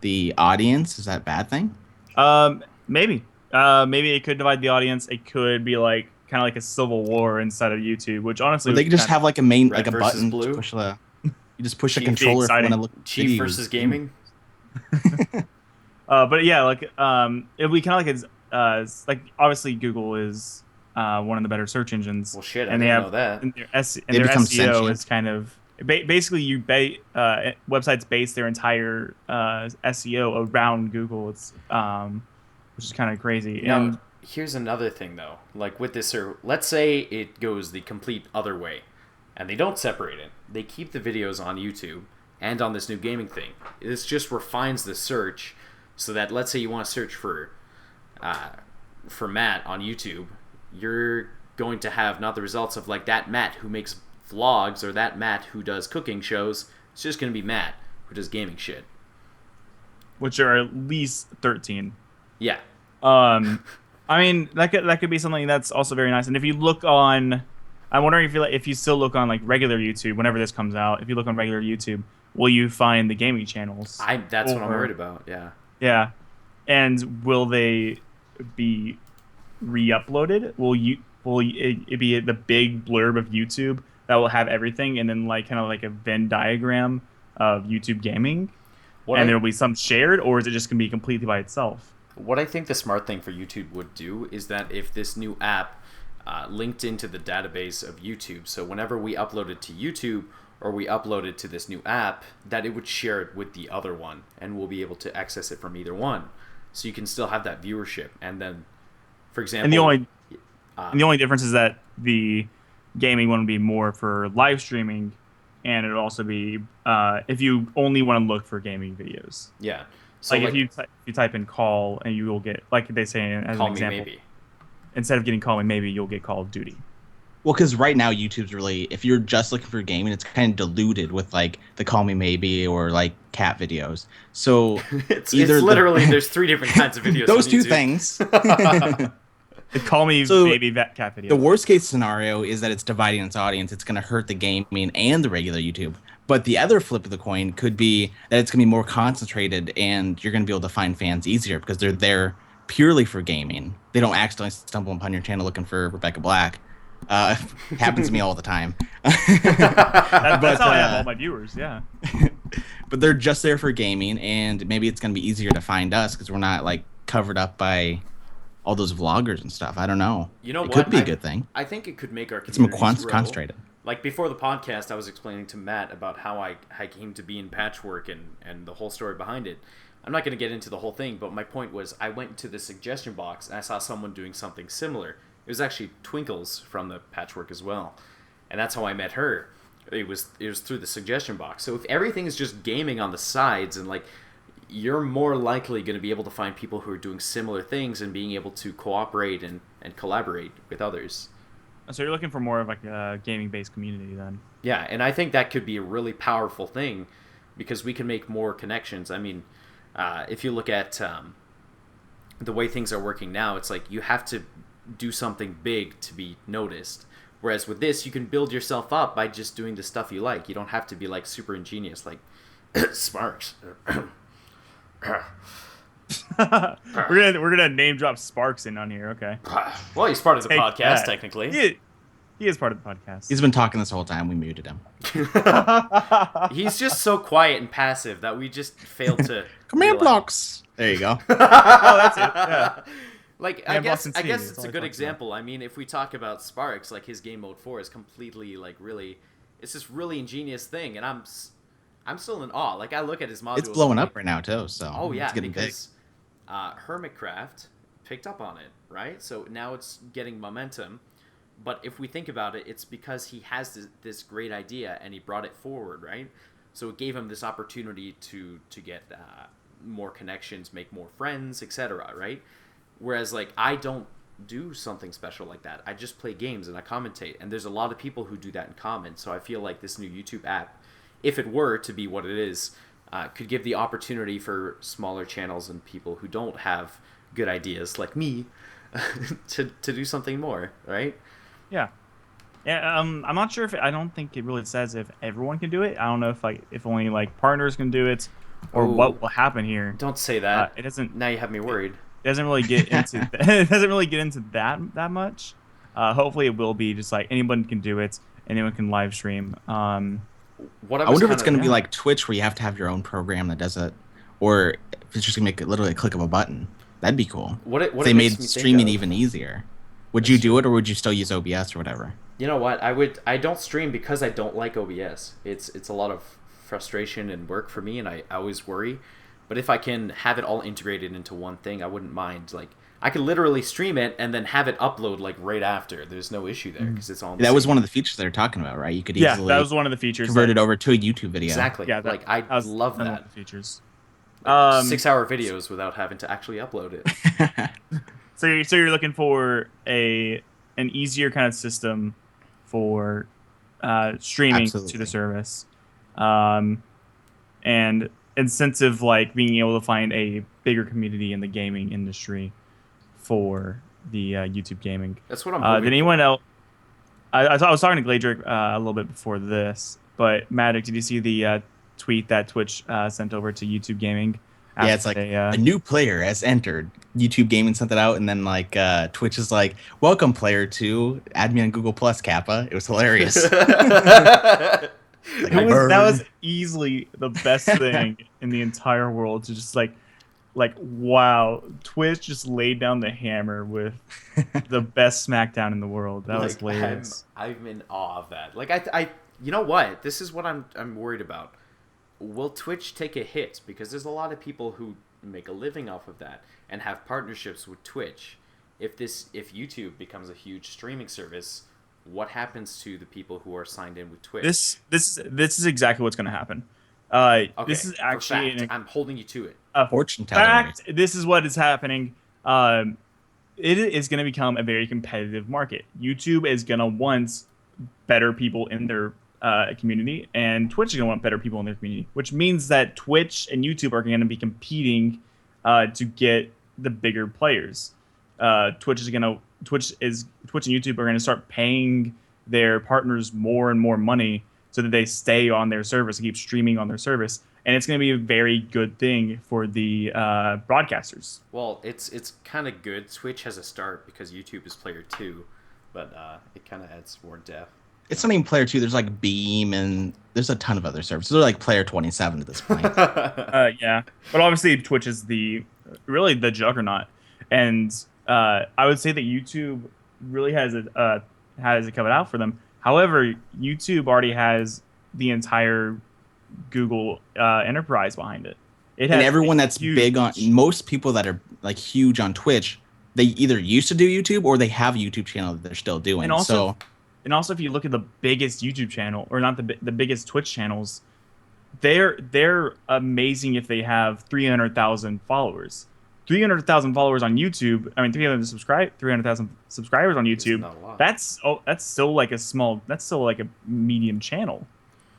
the audience? Is that a bad thing? Maybe it could divide the audience. It could be like kind of like a civil war inside of YouTube, which honestly they could just have like a main like a button. Blue. You just push a controller if you want to look. Chief versus gaming. But yeah, like it'll be kind of like obviously Google is one of the better search engines. Well, shit, I didn't know that. And their SEO is kind of basically websites base their entire SEO around Google. It's which is kind of crazy. Now, and here's another thing though. Like with this, or let's say it goes the complete other way, and they don't separate it. They keep the videos on YouTube and on this new gaming thing. This just refines the search so that let's say you want to search for Matt on YouTube, you're going to have not the results of like that Matt who makes vlogs or that Matt who does cooking shows. It's just going to be Matt who does gaming shit. Which are at least 13. Yeah. I mean, that could be something that's also very nice. And if you look on, I'm wondering if you still look on like regular YouTube whenever this comes out. If you look on regular YouTube, will you find the gaming channels? That's what I'm worried about. Yeah. Yeah. And will they be re-uploaded? Will it be the big blurb of YouTube that will have everything, and then like kind of like a Venn diagram of YouTube gaming, and there will be some shared, or is it just gonna be completely by itself? What I think the smart thing for YouTube would do is that if this new app linked into the database of YouTube, so whenever we upload it to YouTube or we upload it to this new app, that it would share it with the other one, and we'll be able to access it from either one. So you can still have that viewership, and then, for example, and the only difference is that the gaming one would be more for live streaming, and it would also be if you only want to look for gaming videos. Yeah. So like if you type in call, and you will get, like they say as an example, maybe. Instead of getting Call Me Maybe, you'll get Call of Duty. Well, because right now YouTube's really, if you're just looking for gaming, it's kind of diluted with like the Call Me Maybe or like cat videos. So it's literally there's 3 different kinds of videos. Those 2 things. Call Me Maybe cat videos. The worst case scenario is that it's dividing its audience. It's going to hurt the gaming and the regular YouTube. But the other flip of the coin could be that it's going to be more concentrated, and you're going to be able to find fans easier because they're there purely for gaming. They don't accidentally stumble upon your channel looking for Rebecca Black. Happens to me all the time. That's how I have all my viewers, yeah. But they're just there for gaming, and maybe it's going to be easier to find us because we're not like covered up by all those vloggers and stuff. I don't know. You know it what? Could be a good thing. I think it could make our community grow. Concentrated. Like before the podcast, I was explaining to Matt about how I came to be in Patchwork and the whole story behind it. I'm not going to get into the whole thing, but my point was I went to the suggestion box and I saw someone doing something similar. It was actually Twinkles from the Patchwork as well, and that's how I met her. It was through the suggestion box. So if everything is just gaming on the sides, and like, you're more likely going to be able to find people who are doing similar things and being able to cooperate and collaborate with others. So you're looking for more of like a gaming-based community then? Yeah, and I think that could be a really powerful thing because we can make more connections. I mean, if you look at the way things are working now, it's like you have to do something big to be noticed. Whereas with this, you can build yourself up by just doing the stuff you like. You don't have to be like super ingenious, like Sparks. we're gonna name drop Sparks in on here, okay? Well, he's part of the podcast, technically. He is part of the podcast. He's been talking this whole time. We muted him. He's just so quiet and passive that we just failed to. Command blocks. There you go. Oh, that's it. Yeah. Like, I guess it's a good example. I mean, if we talk about Sparks, like his game mode 4 is completely like really, it's this really ingenious thing, and I'm still in awe. Like I look at his module. It's blowing up right now too. So oh yeah, it's getting because Hermitcraft picked up on it, right? So now it's getting momentum. But if we think about it, it's because he has this great idea and he brought it forward, right? So it gave him this opportunity to get more connections, make more friends, etc., right? Whereas, like, I don't do something special like that. I just play games and I commentate. And there's a lot of people who do that in common. So I feel like this new YouTube app, if it were to be what it is, could give the opportunity for smaller channels and people who don't have good ideas, like me, to do something more, right? Yeah. Yeah, I'm not sure I don't think it really says if everyone can do it. I don't know if only like partners can do it, or what will happen here. Don't say that. It doesn't. Now you have me worried. It doesn't really get into. It doesn't really get into that much. Hopefully, it will be just like anyone can do it. Anyone can live stream. I wonder if it's going to be like Twitch, where you have to have your own program that does it, or if it's just going to make it literally a click of a button. That'd be cool. What they made streaming even easier. Would you do it, or would you still use OBS or whatever? You know what? I don't stream because I don't like OBS. It's a lot of frustration and work for me, and I always worry. But if I can have it all integrated into one thing, I wouldn't mind. Like, I could literally stream it and then have it upload like right after. There's no issue there because it's all. That was one of the features they were talking about, right? You could easily. That was one of the features. Convert it over to a YouTube video. Exactly. Yeah, like I love that. One of the features. Like 6-hour videos without having to actually upload it. So you're looking for an easier kind of system for streaming Absolutely. to the service, and incentive like being able to find a bigger community in the gaming industry for the YouTube gaming. That's what I'm. Did anyone else? I was talking to Glaedrik a little bit before this, but Majic, did you see the tweet that Twitch sent over to YouTube gaming Yeah, it's like a new player has entered. YouTube Gaming sent that out, and then like Twitch is like, "Welcome, player 2. Add me on Google Plus, Kappa." It was hilarious. That was easily the best thing in the entire world to just like wow, Twitch just laid down the hammer with the best SmackDown in the world. That was hilarious. I'm in awe of that. Like I you know what? This is what I'm worried about. Will Twitch take a hit? Because there's a lot of people who make a living off of that and have partnerships with Twitch. If YouTube becomes a huge streaming service, what happens to the people who are signed in with Twitch? This is exactly what's going to happen. Okay, this is actually I'm holding you to it. Fortune teller. This is what is happening. It is going to become a very competitive market. YouTube is going to want better people in their community, and Twitch is going to want better people in their community, which means that Twitch and YouTube are going to be competing to get the bigger players. Twitch and YouTube are going to start paying their partners more and more money so that they stay on their service and keep streaming on their service, and it's going to be a very good thing for the broadcasters. Well, it's kind of good. Twitch has a start because YouTube is player 2, but it kind of adds more depth. It's not even player 2. There's like Beam, and there's a ton of other services. They're like player 27 at this point. Yeah, but obviously Twitch is really the juggernaut, and I would say that YouTube really has it covered out for them. However, YouTube already has the entire Google enterprise behind it. And everyone that's big on, most people that are like huge on Twitch, they either used to do YouTube or they have a YouTube channel that they're still doing. And also, if you look at the biggest YouTube channel, or not the biggest Twitch channels, they're amazing if they have 300,000 followers. 300,000 followers on YouTube. I mean, 300,000 subscribers on YouTube. That's still like a medium channel.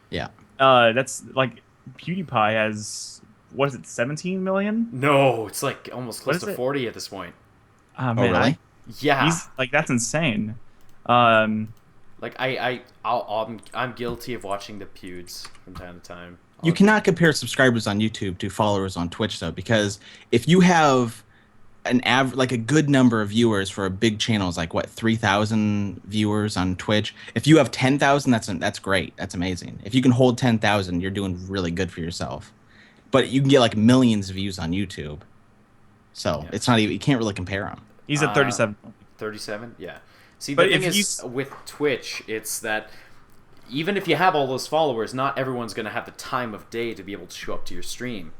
Yeah. That's like PewDiePie has, what is it, 17 million? No, it's like almost close to 40 at this point. Oh, man, really? Yeah. That's insane. Like I'm guilty of watching the Pewds from time to time. You cannot compare subscribers on YouTube to followers on Twitch, though, because if you have like a good number of viewers for a big channel, is like what, 3,000 viewers on Twitch. If you have 10,000, that's great. That's amazing. If you can hold 10,000, you're doing really good for yourself. But you can get like millions of views on YouTube, so it's not even, you can't really compare them. He's at 37. 37, yeah. See, the thing is, with Twitch, it's that even if you have all those followers, not everyone's going to have the time of day to be able to show up to your stream.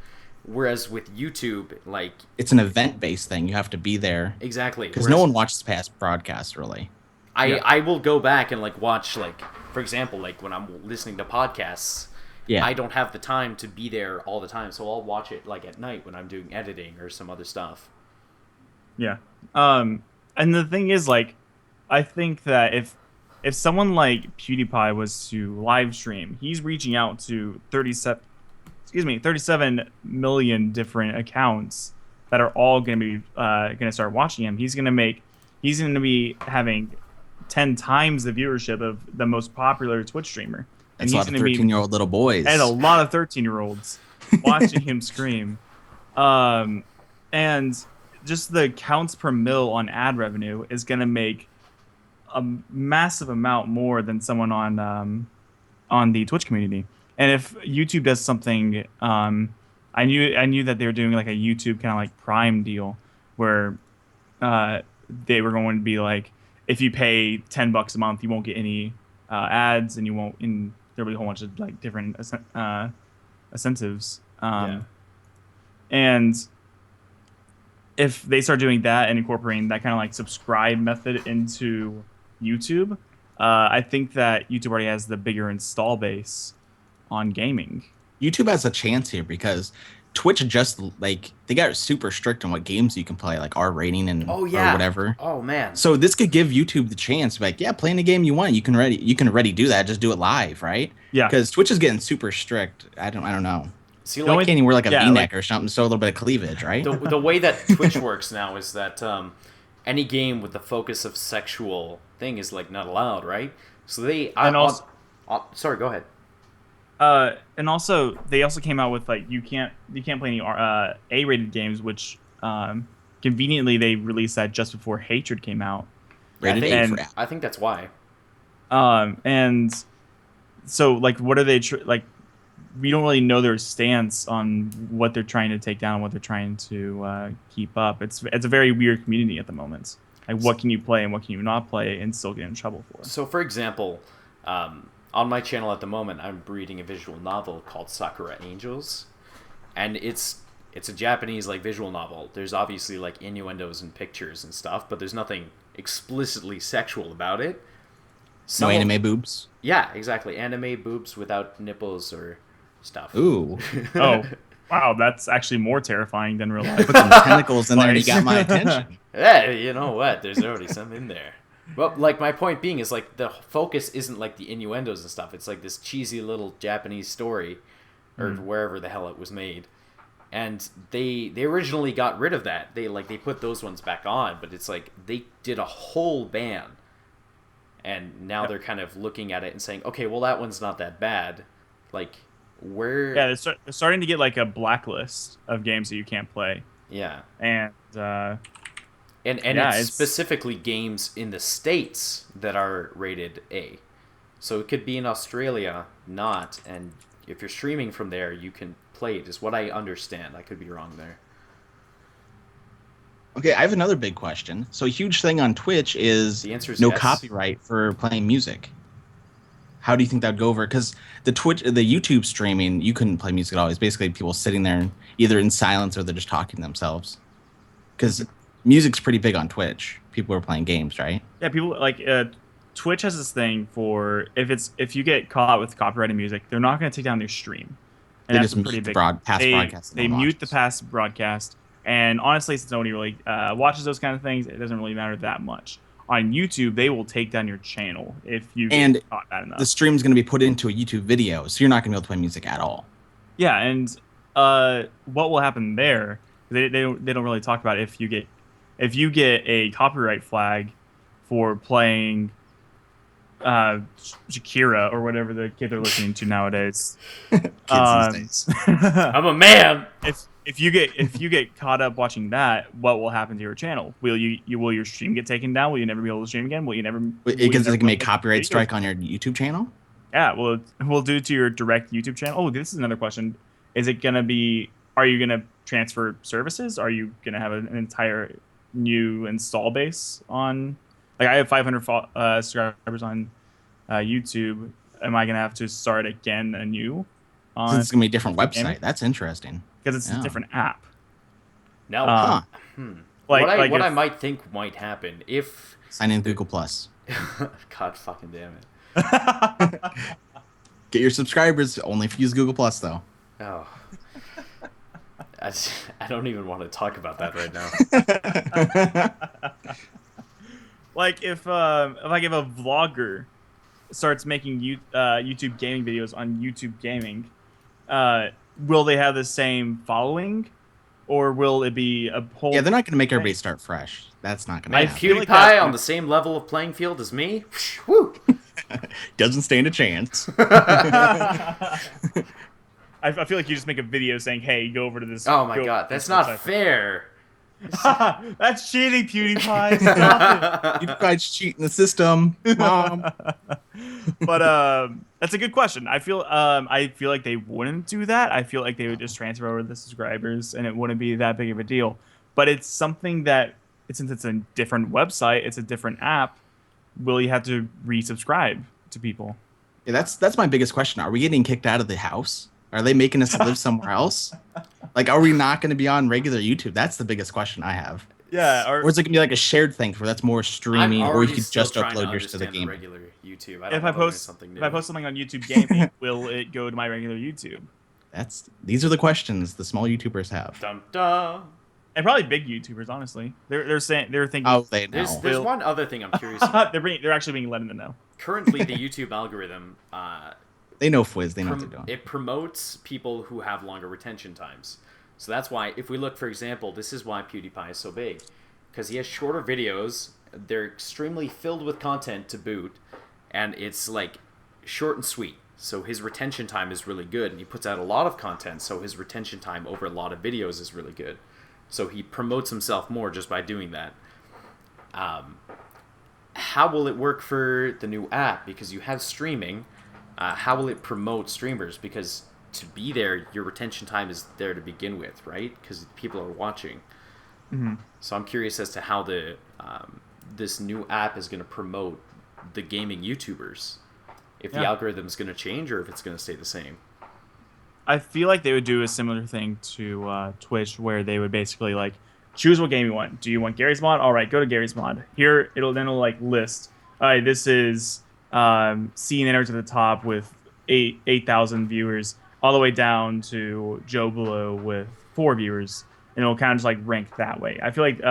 Whereas with YouTube, like... It's an event-based thing. You have to be there. Exactly. Because no one watches past broadcasts, really. I will go back and like watch, like, for example, like when I'm listening to podcasts, I don't have the time to be there all the time, so I'll watch it like at night when I'm doing editing or some other stuff. Yeah. And the thing is, like, I think that if someone like PewDiePie was to live stream, he's reaching out to 37 million different accounts that are all going to be start watching him. He's going to be having 10 times the viewership of the most popular Twitch streamer. And he's going to be 13-year-old little boys. And a lot of 13-year-olds watching him scream. And just the counts per mil on ad revenue is going to make a massive amount more than someone on the Twitch community. And if YouTube does something, I knew that they were doing like a YouTube kind of like Prime deal, where they were going to be like, if you pay $10 a month, you won't get any ads, and there'll be a whole bunch of like different incentives. And if they start doing that and incorporating that kind of like subscribe method into YouTube, I think that YouTube already has the bigger install base on gaming. YouTube has a chance here because Twitch just like they got super strict on what games you can play, like R rating and or whatever. Oh man! So this could give YouTube the chance to be like, yeah, play any game you want. You can already do that. Just do it live, right? Yeah. Because Twitch is getting super strict. I don't know. See, like, can't even wear like a V-neck or something, so a little bit of cleavage, right? The way that Twitch works now is that any game with the focus of sexual thing is like not allowed, right? So sorry, go ahead. And also they also came out with like you can't play any A-rated games, which conveniently they released that just before Hatred came out. Rated A. I think that's why. And so like what are they like? We don't really know their stance on what they're trying to take down, what they're trying to keep up. It's a very weird community at the moment. Like, what can you play and what can you not play and still get in trouble for? So, for example, on my channel at the moment, I'm reading a visual novel called Sakura Angels, and it's a Japanese like visual novel. There's obviously like innuendos and pictures and stuff, but there's nothing explicitly sexual about it. No anime boobs? Yeah, exactly. Anime boobs without nipples or stuff. Ooh. Oh, wow, that's actually more terrifying than real life. Put some tentacles in there and you got my attention. Yeah, you know what? There's already some in there. Well, like, my point being is, like, the focus isn't, like, the innuendos and stuff. It's, like, this cheesy little Japanese story, or wherever the hell it was made. And they originally got rid of that. They put those ones back on, but it's, like, they did a whole ban. And now they're kind of looking at it and saying, okay, well, that one's not that bad. Like, where... Yeah, they're starting to get, like, a blacklist of games that you can't play. Yeah. And it's specifically games in the States that are rated A. So it could be in Australia, not. And if you're streaming from there, you can play it, is what I understand. I could be wrong there. Okay, I have another big question. So a huge thing on Twitch is the answer is no yes. copyright for playing music. How do you think that would go over? Because the YouTube streaming, you couldn't play music at all. It's basically people sitting there either in silence or they're just talking to themselves. Because music's pretty big on Twitch. People are playing games, right? Yeah, people like Twitch has this thing for if you get caught with copyrighted music, they're not going to take down your stream. And they that's just mute the past broadcast. They mute the past broadcast. And honestly, since nobody really watches those kind of things, it doesn't really matter that much. On YouTube, they will take down your channel if you get caught bad enough. The stream's going to be put into a YouTube video, so you're not going to be able to play music at all. Yeah, and what will happen there? They don't really talk about it. If you get a copyright flag for playing Shakira or whatever the kid they're listening to nowadays. Kids these days. I'm a man. If you get caught up watching that, what will happen to your channel? Will your stream get taken down? Will you never be able to stream again? Will you never? Because they can make copyright strike on your YouTube channel. Yeah, well, we'll do it to your direct YouTube channel. Oh, this is another question. Is it gonna be? Are you gonna transfer services? Are you gonna have an entire new install base on? Like I have 500 subscribers on YouTube. Am I gonna have to start again anew? Since it's gonna be a different website. That's interesting. Because it's a different app. Now, what I might think might happen if sign in Google Plus. God fucking damn it! Get your subscribers. Only if you use Google Plus though. Oh, I don't even want to talk about that right now. Like if a vlogger starts making YouTube gaming videos on YouTube Gaming, will they have the same following, or will it be a whole? Yeah, they're not going to make everybody start fresh. That's not going to happen. PewDiePie on the same level of playing field as me? Woo! Doesn't stand a chance. I feel like you just make a video saying, "Hey, go over to this." Oh my god, that's not fair. That's cheating, PewDiePie. Stop it. PewDiePie's cheating the system, Mom. But that's a good question. I feel like they wouldn't do that. I feel like they would just transfer over the subscribers, and it wouldn't be that big of a deal. But it's something that, since it's a different website, it's a different app. Will you have to resubscribe to people? Yeah, that's my biggest question. Are we getting kicked out of the house? Are they making us live somewhere else? Like, are we not going to be on regular YouTube? That's the biggest question I have. Yeah. Or is it going to be like a shared thing where that's more streaming, or you could just upload yours to the game? Regular YouTube. If I post something on YouTube Gaming, will it go to my regular YouTube? These are the questions the small YouTubers have. Dum dum. And probably big YouTubers, honestly. They're thinking. Oh, they know. There's one other thing I'm curious about. They're actually being let in the know. Currently, the YouTube algorithm. They know Fwiz. They know what they're doing. It promotes people who have longer retention times. So that's why, if we look, for example, this is why PewDiePie is so big. Because he has shorter videos. They're extremely filled with content to boot. And it's, like, short and sweet. So his retention time is really good, and he puts out a lot of content, so his retention time over a lot of videos is really good. So he promotes himself more just by doing that. How will it work for the new app? Because you have streaming. How will it promote streamers? Because to be there, your retention time is there to begin with, right? Because people are watching. Mm-hmm. So I'm curious as to how this new app is going to promote the gaming YouTubers. If the algorithm is going to change or if it's going to stay the same. I feel like they would do a similar thing to Twitch, where they would basically like choose what game you want. Do you want Gary's mod? All right, go to Gary's mod. Here, it'll like list. All right, this is CNNers at the top with 8,000 viewers, all the way down to Joe Blow with 4 viewers, and it'll kind of just like rank that way. I feel like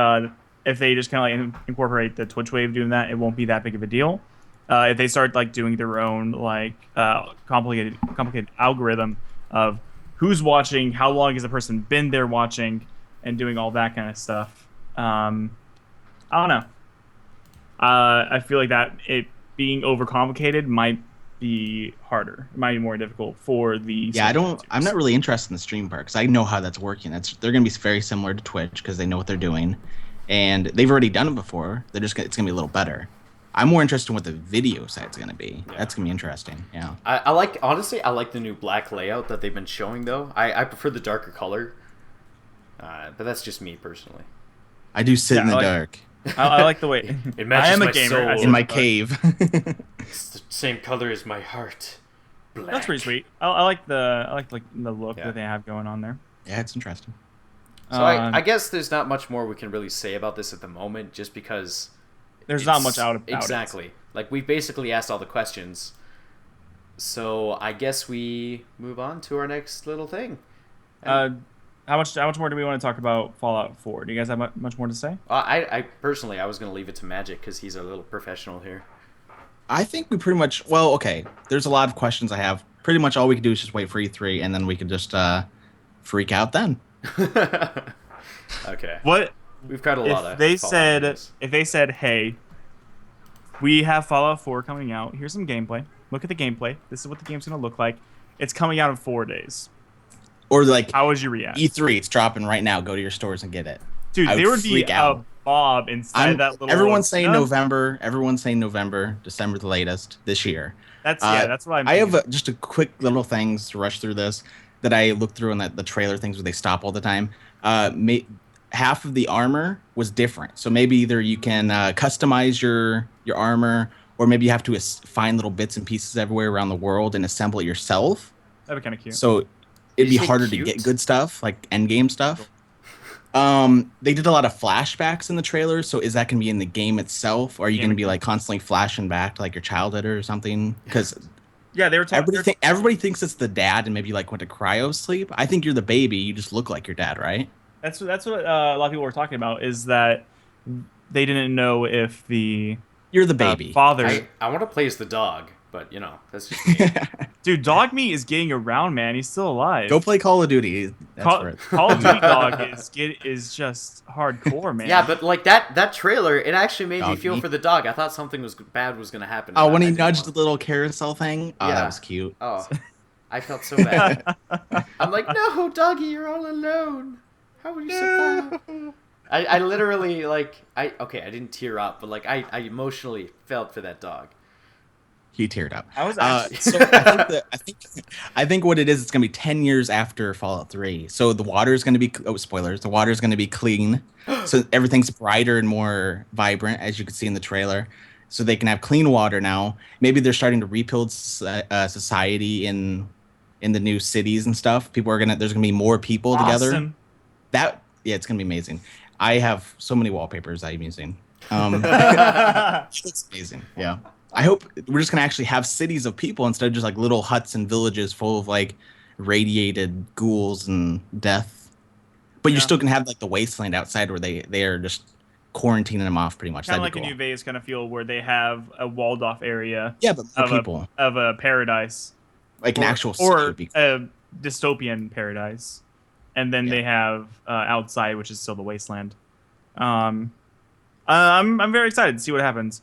if they just kind of like incorporate the Twitch way of doing that, it won't be that big of a deal. If they start like doing their own like complicated algorithm of who's watching, how long has the person been there watching, and doing all that kind of stuff. I don't know. I feel like that it being overcomplicated might be harder. It might be more difficult for the I'm not really interested in the stream part because I know how that's working. They're going to be very similar to Twitch because they know what they're doing, and they've already done it before. It's going to be a little better. I'm more interested in what the video side's going to be. Yeah. That's going to be interesting. Yeah. I like the new black layout that they've been showing though. I prefer the darker color. But that's just me personally. I do sit in the dark. I like the way it matches I am my a gamer soul. In my cave. It's the same color as my heart. Black. That's pretty sweet. I like the look that they have going on there. Yeah, it's interesting. So I guess there's not much more we can really say about this at the moment, just because there's not much out about exactly. Like we've basically asked all the questions. So I guess we move on to our next little thing. How much more do we want to talk about Fallout 4? Do you guys have much more to say? I personally, I was going to leave it to Majic because he's a little professional here. I think we pretty much... Well, okay. There's a lot of questions I have. Pretty much all we can do is just wait for E3, and then we can just freak out then. Okay. What? We've got a lot of... If they said, hey, we have Fallout 4 coming out. Here's some gameplay. Look at the gameplay. This is what the game's going to look like. It's coming out in 4 days. Or like, how would you react? E3, it's dropping right now. Go to your stores and get it. Dude, there would be a Bob inside that little... Everyone's saying November. Everyone's saying November, December the latest this year. That's what I'm I have just a quick little things to rush through this that I looked through in the trailer things where they stop all the time. Half of the armor was different. So maybe either you can customize your armor, or maybe you have to find little bits and pieces everywhere around the world and assemble it yourself. That'd be kind of cute. So it'd be harder to get good stuff, like end game stuff. They did a lot of flashbacks in the trailer, so is that going to be in the game itself, or are you going to be like constantly flashing back to like your childhood or something? Because they were talking. Everybody thinks it's the dad, and maybe like went to cryo sleep. I think you're the baby. You just look like your dad, right? That's what a lot of people were talking about. Is that they didn't know if you're the baby father. I want to play as the dog. But, that's just me. Dude, Dog Meat is getting around, man. He's still alive. Go play Call of Duty. Call of Duty Dog is just hardcore, man. Yeah, but like that trailer, it actually made me feel for the dog. I thought something bad was going to happen. Oh, when he nudged the little carousel thing? Oh, that was cute. Oh, I felt so bad. I'm like, no, doggy, you're all alone. How would you survive? I literally, I didn't tear up, but I emotionally felt for that dog. He teared up. I was actually... so I think what it is, it's going to be 10 years after Fallout 3. So the water is going to be... Oh, spoilers. The water is going to be clean. So everything's brighter and more vibrant, as you can see in the trailer. So they can have clean water now. Maybe they're starting to rebuild society in the new cities and stuff. There's going to be more people together. It's going to be amazing. I have so many wallpapers I'm using. It's amazing. Yeah. I hope we're just going to actually have cities of people instead of just like little huts and villages full of like radiated ghouls and death. But you're still going to have like the wasteland outside where they are just quarantining them off pretty much. Kind of like a New Vegas kind of feel where they have a walled off area. Yeah, but more people. Of a paradise. Like an actual city. Or a dystopian paradise. And then they have outside, which is still the wasteland. I'm very excited to see what happens.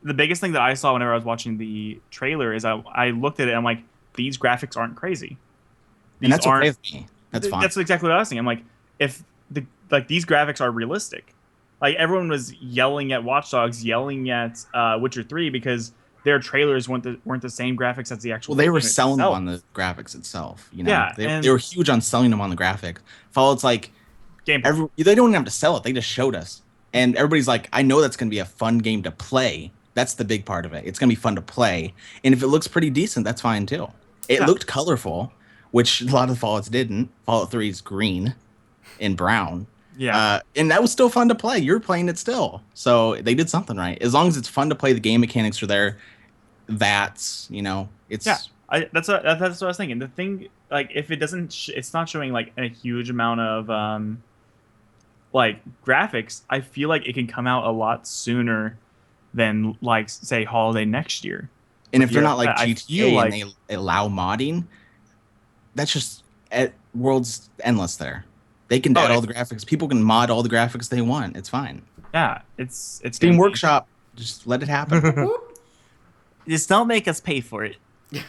the biggest thing that I saw whenever I was watching the trailer is I looked at it and I'm like, these graphics aren't crazy. And that's okay with me. That's fine. That's exactly what I was thinking. I'm like, if these graphics are realistic, like everyone was yelling at Watch Dogs, yelling at Witcher 3 because their trailers weren't the same graphics as the actual. Well, they were selling them on the graphics itself. You know, yeah, they were huge on selling them on the graphics. Fallout's like, they don't even have to sell it. They just showed us, and everybody's like, I know that's going to be a fun game to play. That's the big part of it. It's going to be fun to play, and if it looks pretty decent, that's fine too. It looked colorful, which a lot of Fallouts didn't. Fallout 3 is green and brown. Yeah. And that was still fun to play. You're playing it still. So they did something right. As long as it's fun to play, the game mechanics are there. It's... Yeah. That's what I was thinking. The thing, like, if it doesn't... it's not showing, like, a huge amount of, like, graphics, I feel like it can come out a lot sooner than, like, say, holiday next year. And if they're not like GTA and they allow modding, that's just... world's endless there. They can add all the graphics. People can mod all the graphics they want. It's fine. Yeah, it's Steam Workshop. Just let it happen. Just don't make us pay for it.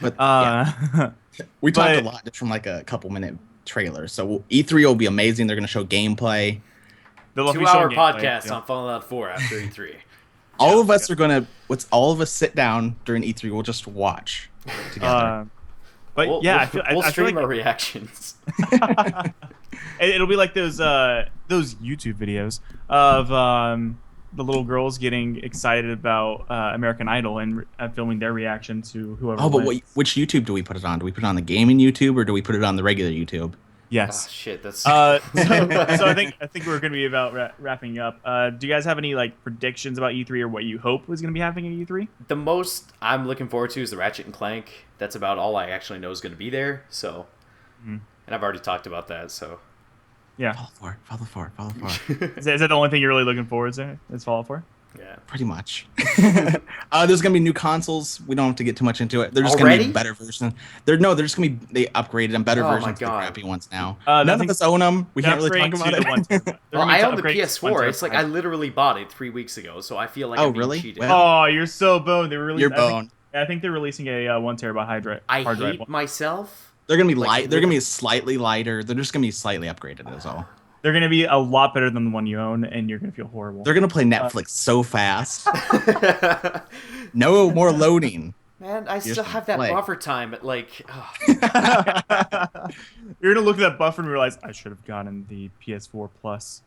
But we talked a lot just from like a couple minute trailer. So E3 will be amazing. They're going to show gameplay. 2-hour podcast on Fallout 4 after E3. All of us are going to. All of us sit down during E3. We'll just watch together. But we'll stream our reactions. It'll be like those YouTube videos of the little girls getting excited about American Idol and filming their reaction to whoever. Oh, but which YouTube do we put it on? Do we put it on the gaming YouTube or do we put it on the regular YouTube? Yes. Oh, shit, that's. So I think we're going to be about wrapping up. Do you guys have any like predictions about E3 or what you hope was going to be happening at E3? The most I'm looking forward to is the Ratchet and Clank. That's about all I actually know is going to be there. So, and I've already talked about that. So, yeah. Fallout 4. Is that the only thing you're really looking forward to? Is Fallout 4? Yeah, pretty much. There's gonna be new consoles. We don't have to get too much into it. They're just gonna be better versions. They're just gonna be they upgraded them better versions of the crappy ones now. None of us own them. We can't really talk about it. Well, I own the PS4. It's like I literally bought it 3 weeks ago, so I feel like I'm being cheated. Well, oh, you're so boned. You're boned. I think they're releasing a 1 terabyte hard drive. I hate myself. They're gonna be light. They're gonna be slightly lighter. They're just gonna be slightly upgraded. That's all. They're going to be a lot better than the one you own, and you're going to feel horrible. They're going to play Netflix so fast. No more loading. Man, I still have that buffer time at like... Oh. You're going to look at that buffer and realize, I should have gotten the PS4 Plus.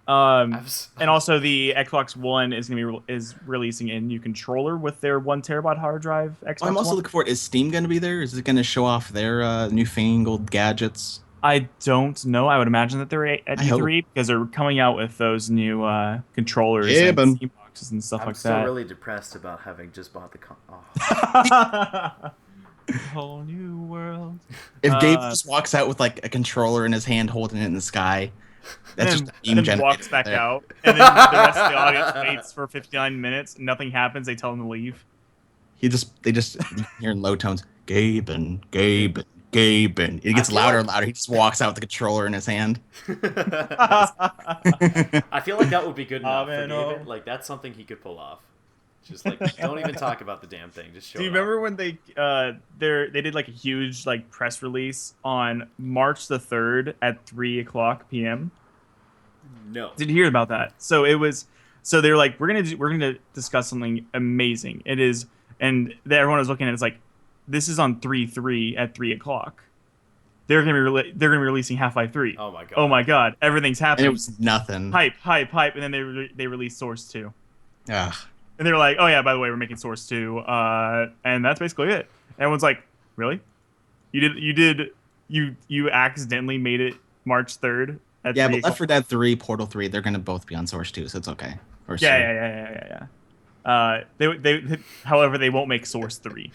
And also the Xbox One is releasing a new controller with their 1 terabyte hard drive. I'm also looking forward. Is Steam going to be there? Is it going to show off their newfangled gadgets? I don't know. I would imagine that they're at E3 because they're coming out with those new controllers and Steam boxes and stuff like that. I'm still really depressed about having just bought the whole new world. If Gabe just walks out with like a controller in his hand holding it in the sky, that's just and then walks back out, and then the rest of the audience waits for 59 minutes. Nothing happens. They tell him to leave. They just hear in low tones, Gabe and it gets louder and louder. He just walks out with the controller in his hand. I feel like that would be good enough for David. Like that's something he could pull off. Just like don't even talk about the damn thing. Just show. Do you remember when they did like a huge like press release on March the 3rd at 3:00 p.m.? No. Did you hear about that? So they were like, we're gonna discuss something amazing. It is, and everyone was looking at it, it's like, this is on 3/3 at 3:00. They're gonna be releasing Half-Life 3. Oh my god! Everything's happening. And it was nothing. Hype, and then they released Source 2. Ugh. And they were like, oh yeah, by the way, we're making Source 2, and that's basically it. And everyone's like, really? You accidentally made it March 3rd at 3:00? But Left 4 Dead 3, Portal 3, they're gonna both be on Source 2, so it's okay. Yeah. However, they won't make Source 3.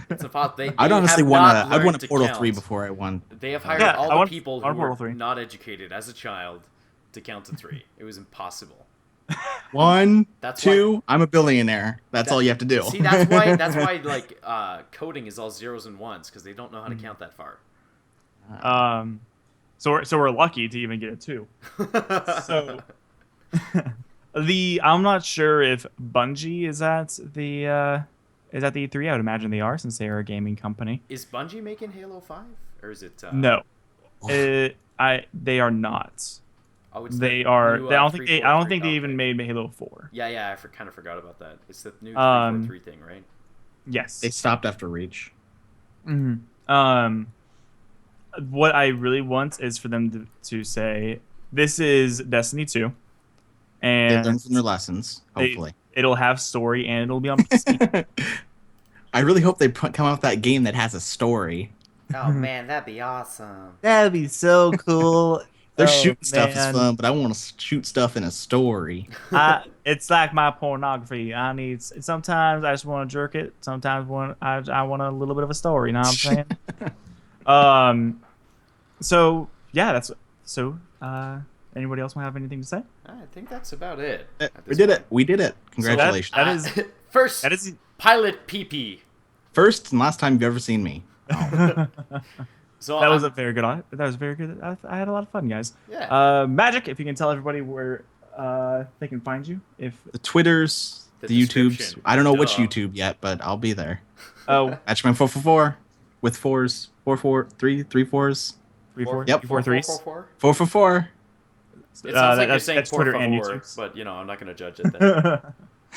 It's a thought. I'd honestly want a Portal 3 before I won. They have hired all the people who were not educated as a child to count to 3. It was impossible. 1, 2. I'm a billionaire. That's all you have to do. See, that's why like coding is all zeros and ones because they don't know how to count that far. So we're lucky to even get a 2. I'm not sure if Bungie is at the E3. I would imagine they are, since they are a gaming company. Is Bungie making Halo 5, or is it? No, they are not. Oh, it's they are. New, I don't think they okay. even made Halo 4. Yeah, I kind of forgot about that. It's the new 343 thing, right? Yes. They stopped after Reach. Mm-hmm. What I really want is for them to say, this is Destiny 2. And they learn from their lessons, hopefully. It'll have story and it'll be on PC. I really hope they come out with that game that has a story. Oh, man, that'd be awesome. That'd be so cool. Shooting stuff is fun, but I want to shoot stuff in a story. It's like my pornography. Sometimes I just want to jerk it. Sometimes I want a little bit of a story. You know what I'm saying? So yeah, anybody else want to have anything to say? I think that's about it. We did it. We did it. Congratulations. So that is first. That is pilot PP. First and last time you've ever seen me. Oh. So that was very good. I had a lot of fun, guys. Yeah. Majic, if you can tell everybody where they can find you, if the Twitters, the YouTubes. I don't know which YouTube yet, but I'll be there. Oh, Matchman 444 with 4s, 3 4s. 3 4. Yep, 4 3s. 444. It sounds like you're saying that's Twitter and favor, YouTube, but I'm not gonna judge it then.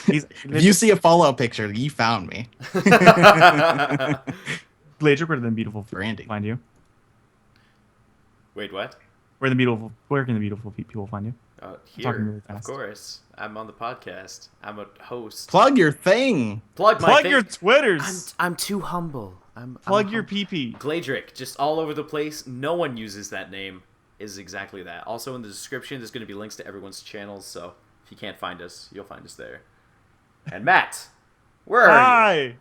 If you see a Fallout picture, you found me. Glaedrik, where can the beautiful Brandy find you? Wait, what? Where can the beautiful people find you? Here, really of course. I'm on the podcast. I'm a host. Plug your thing. Plug your Twitters. I'm too humble. Plug your PP. Glaedrik, just all over the place. No one uses that name. Is exactly that. Also in the description, there's going to be links to everyone's channels. So if you can't find us, you'll find us there. And Matt, where are you?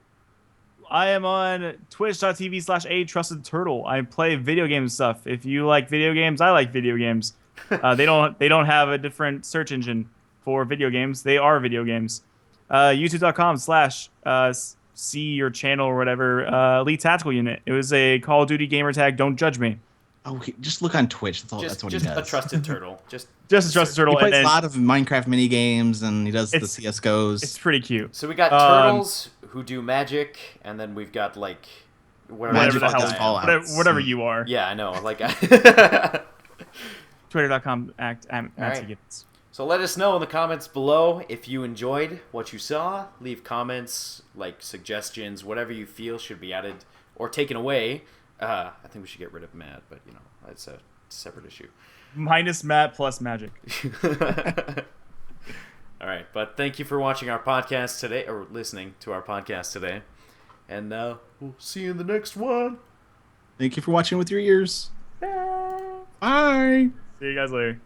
I am on twitch.tv/atrustedturtle. I play video game stuff. If you like video games, I like video games. They don't have a different search engine for video games. They are video games. YouTube.com/see your channel or whatever. Elite Tactical Unit. It was a Call of Duty gamer tag. Don't judge me. Oh, just look on Twitch. That's what he does. Just a trusted turtle. Just a trusted turtle. He plays a lot of Minecraft mini games, and he does the CS:GOs. It's pretty cute. So we got turtles who do magic, and then we've got like whatever the hell, whatever you are. Yeah, I know. Like Twitter.com So let us know in the comments below if you enjoyed what you saw. Leave comments, like suggestions, whatever you feel should be added or taken away. I think we should get rid of Matt, but that's a separate issue. Minus Matt plus Magic. All right, but thank you for watching our podcast today, or listening to our podcast today. And we'll see you in the next one. Thank you for watching with your ears. Bye. Bye. See you guys later.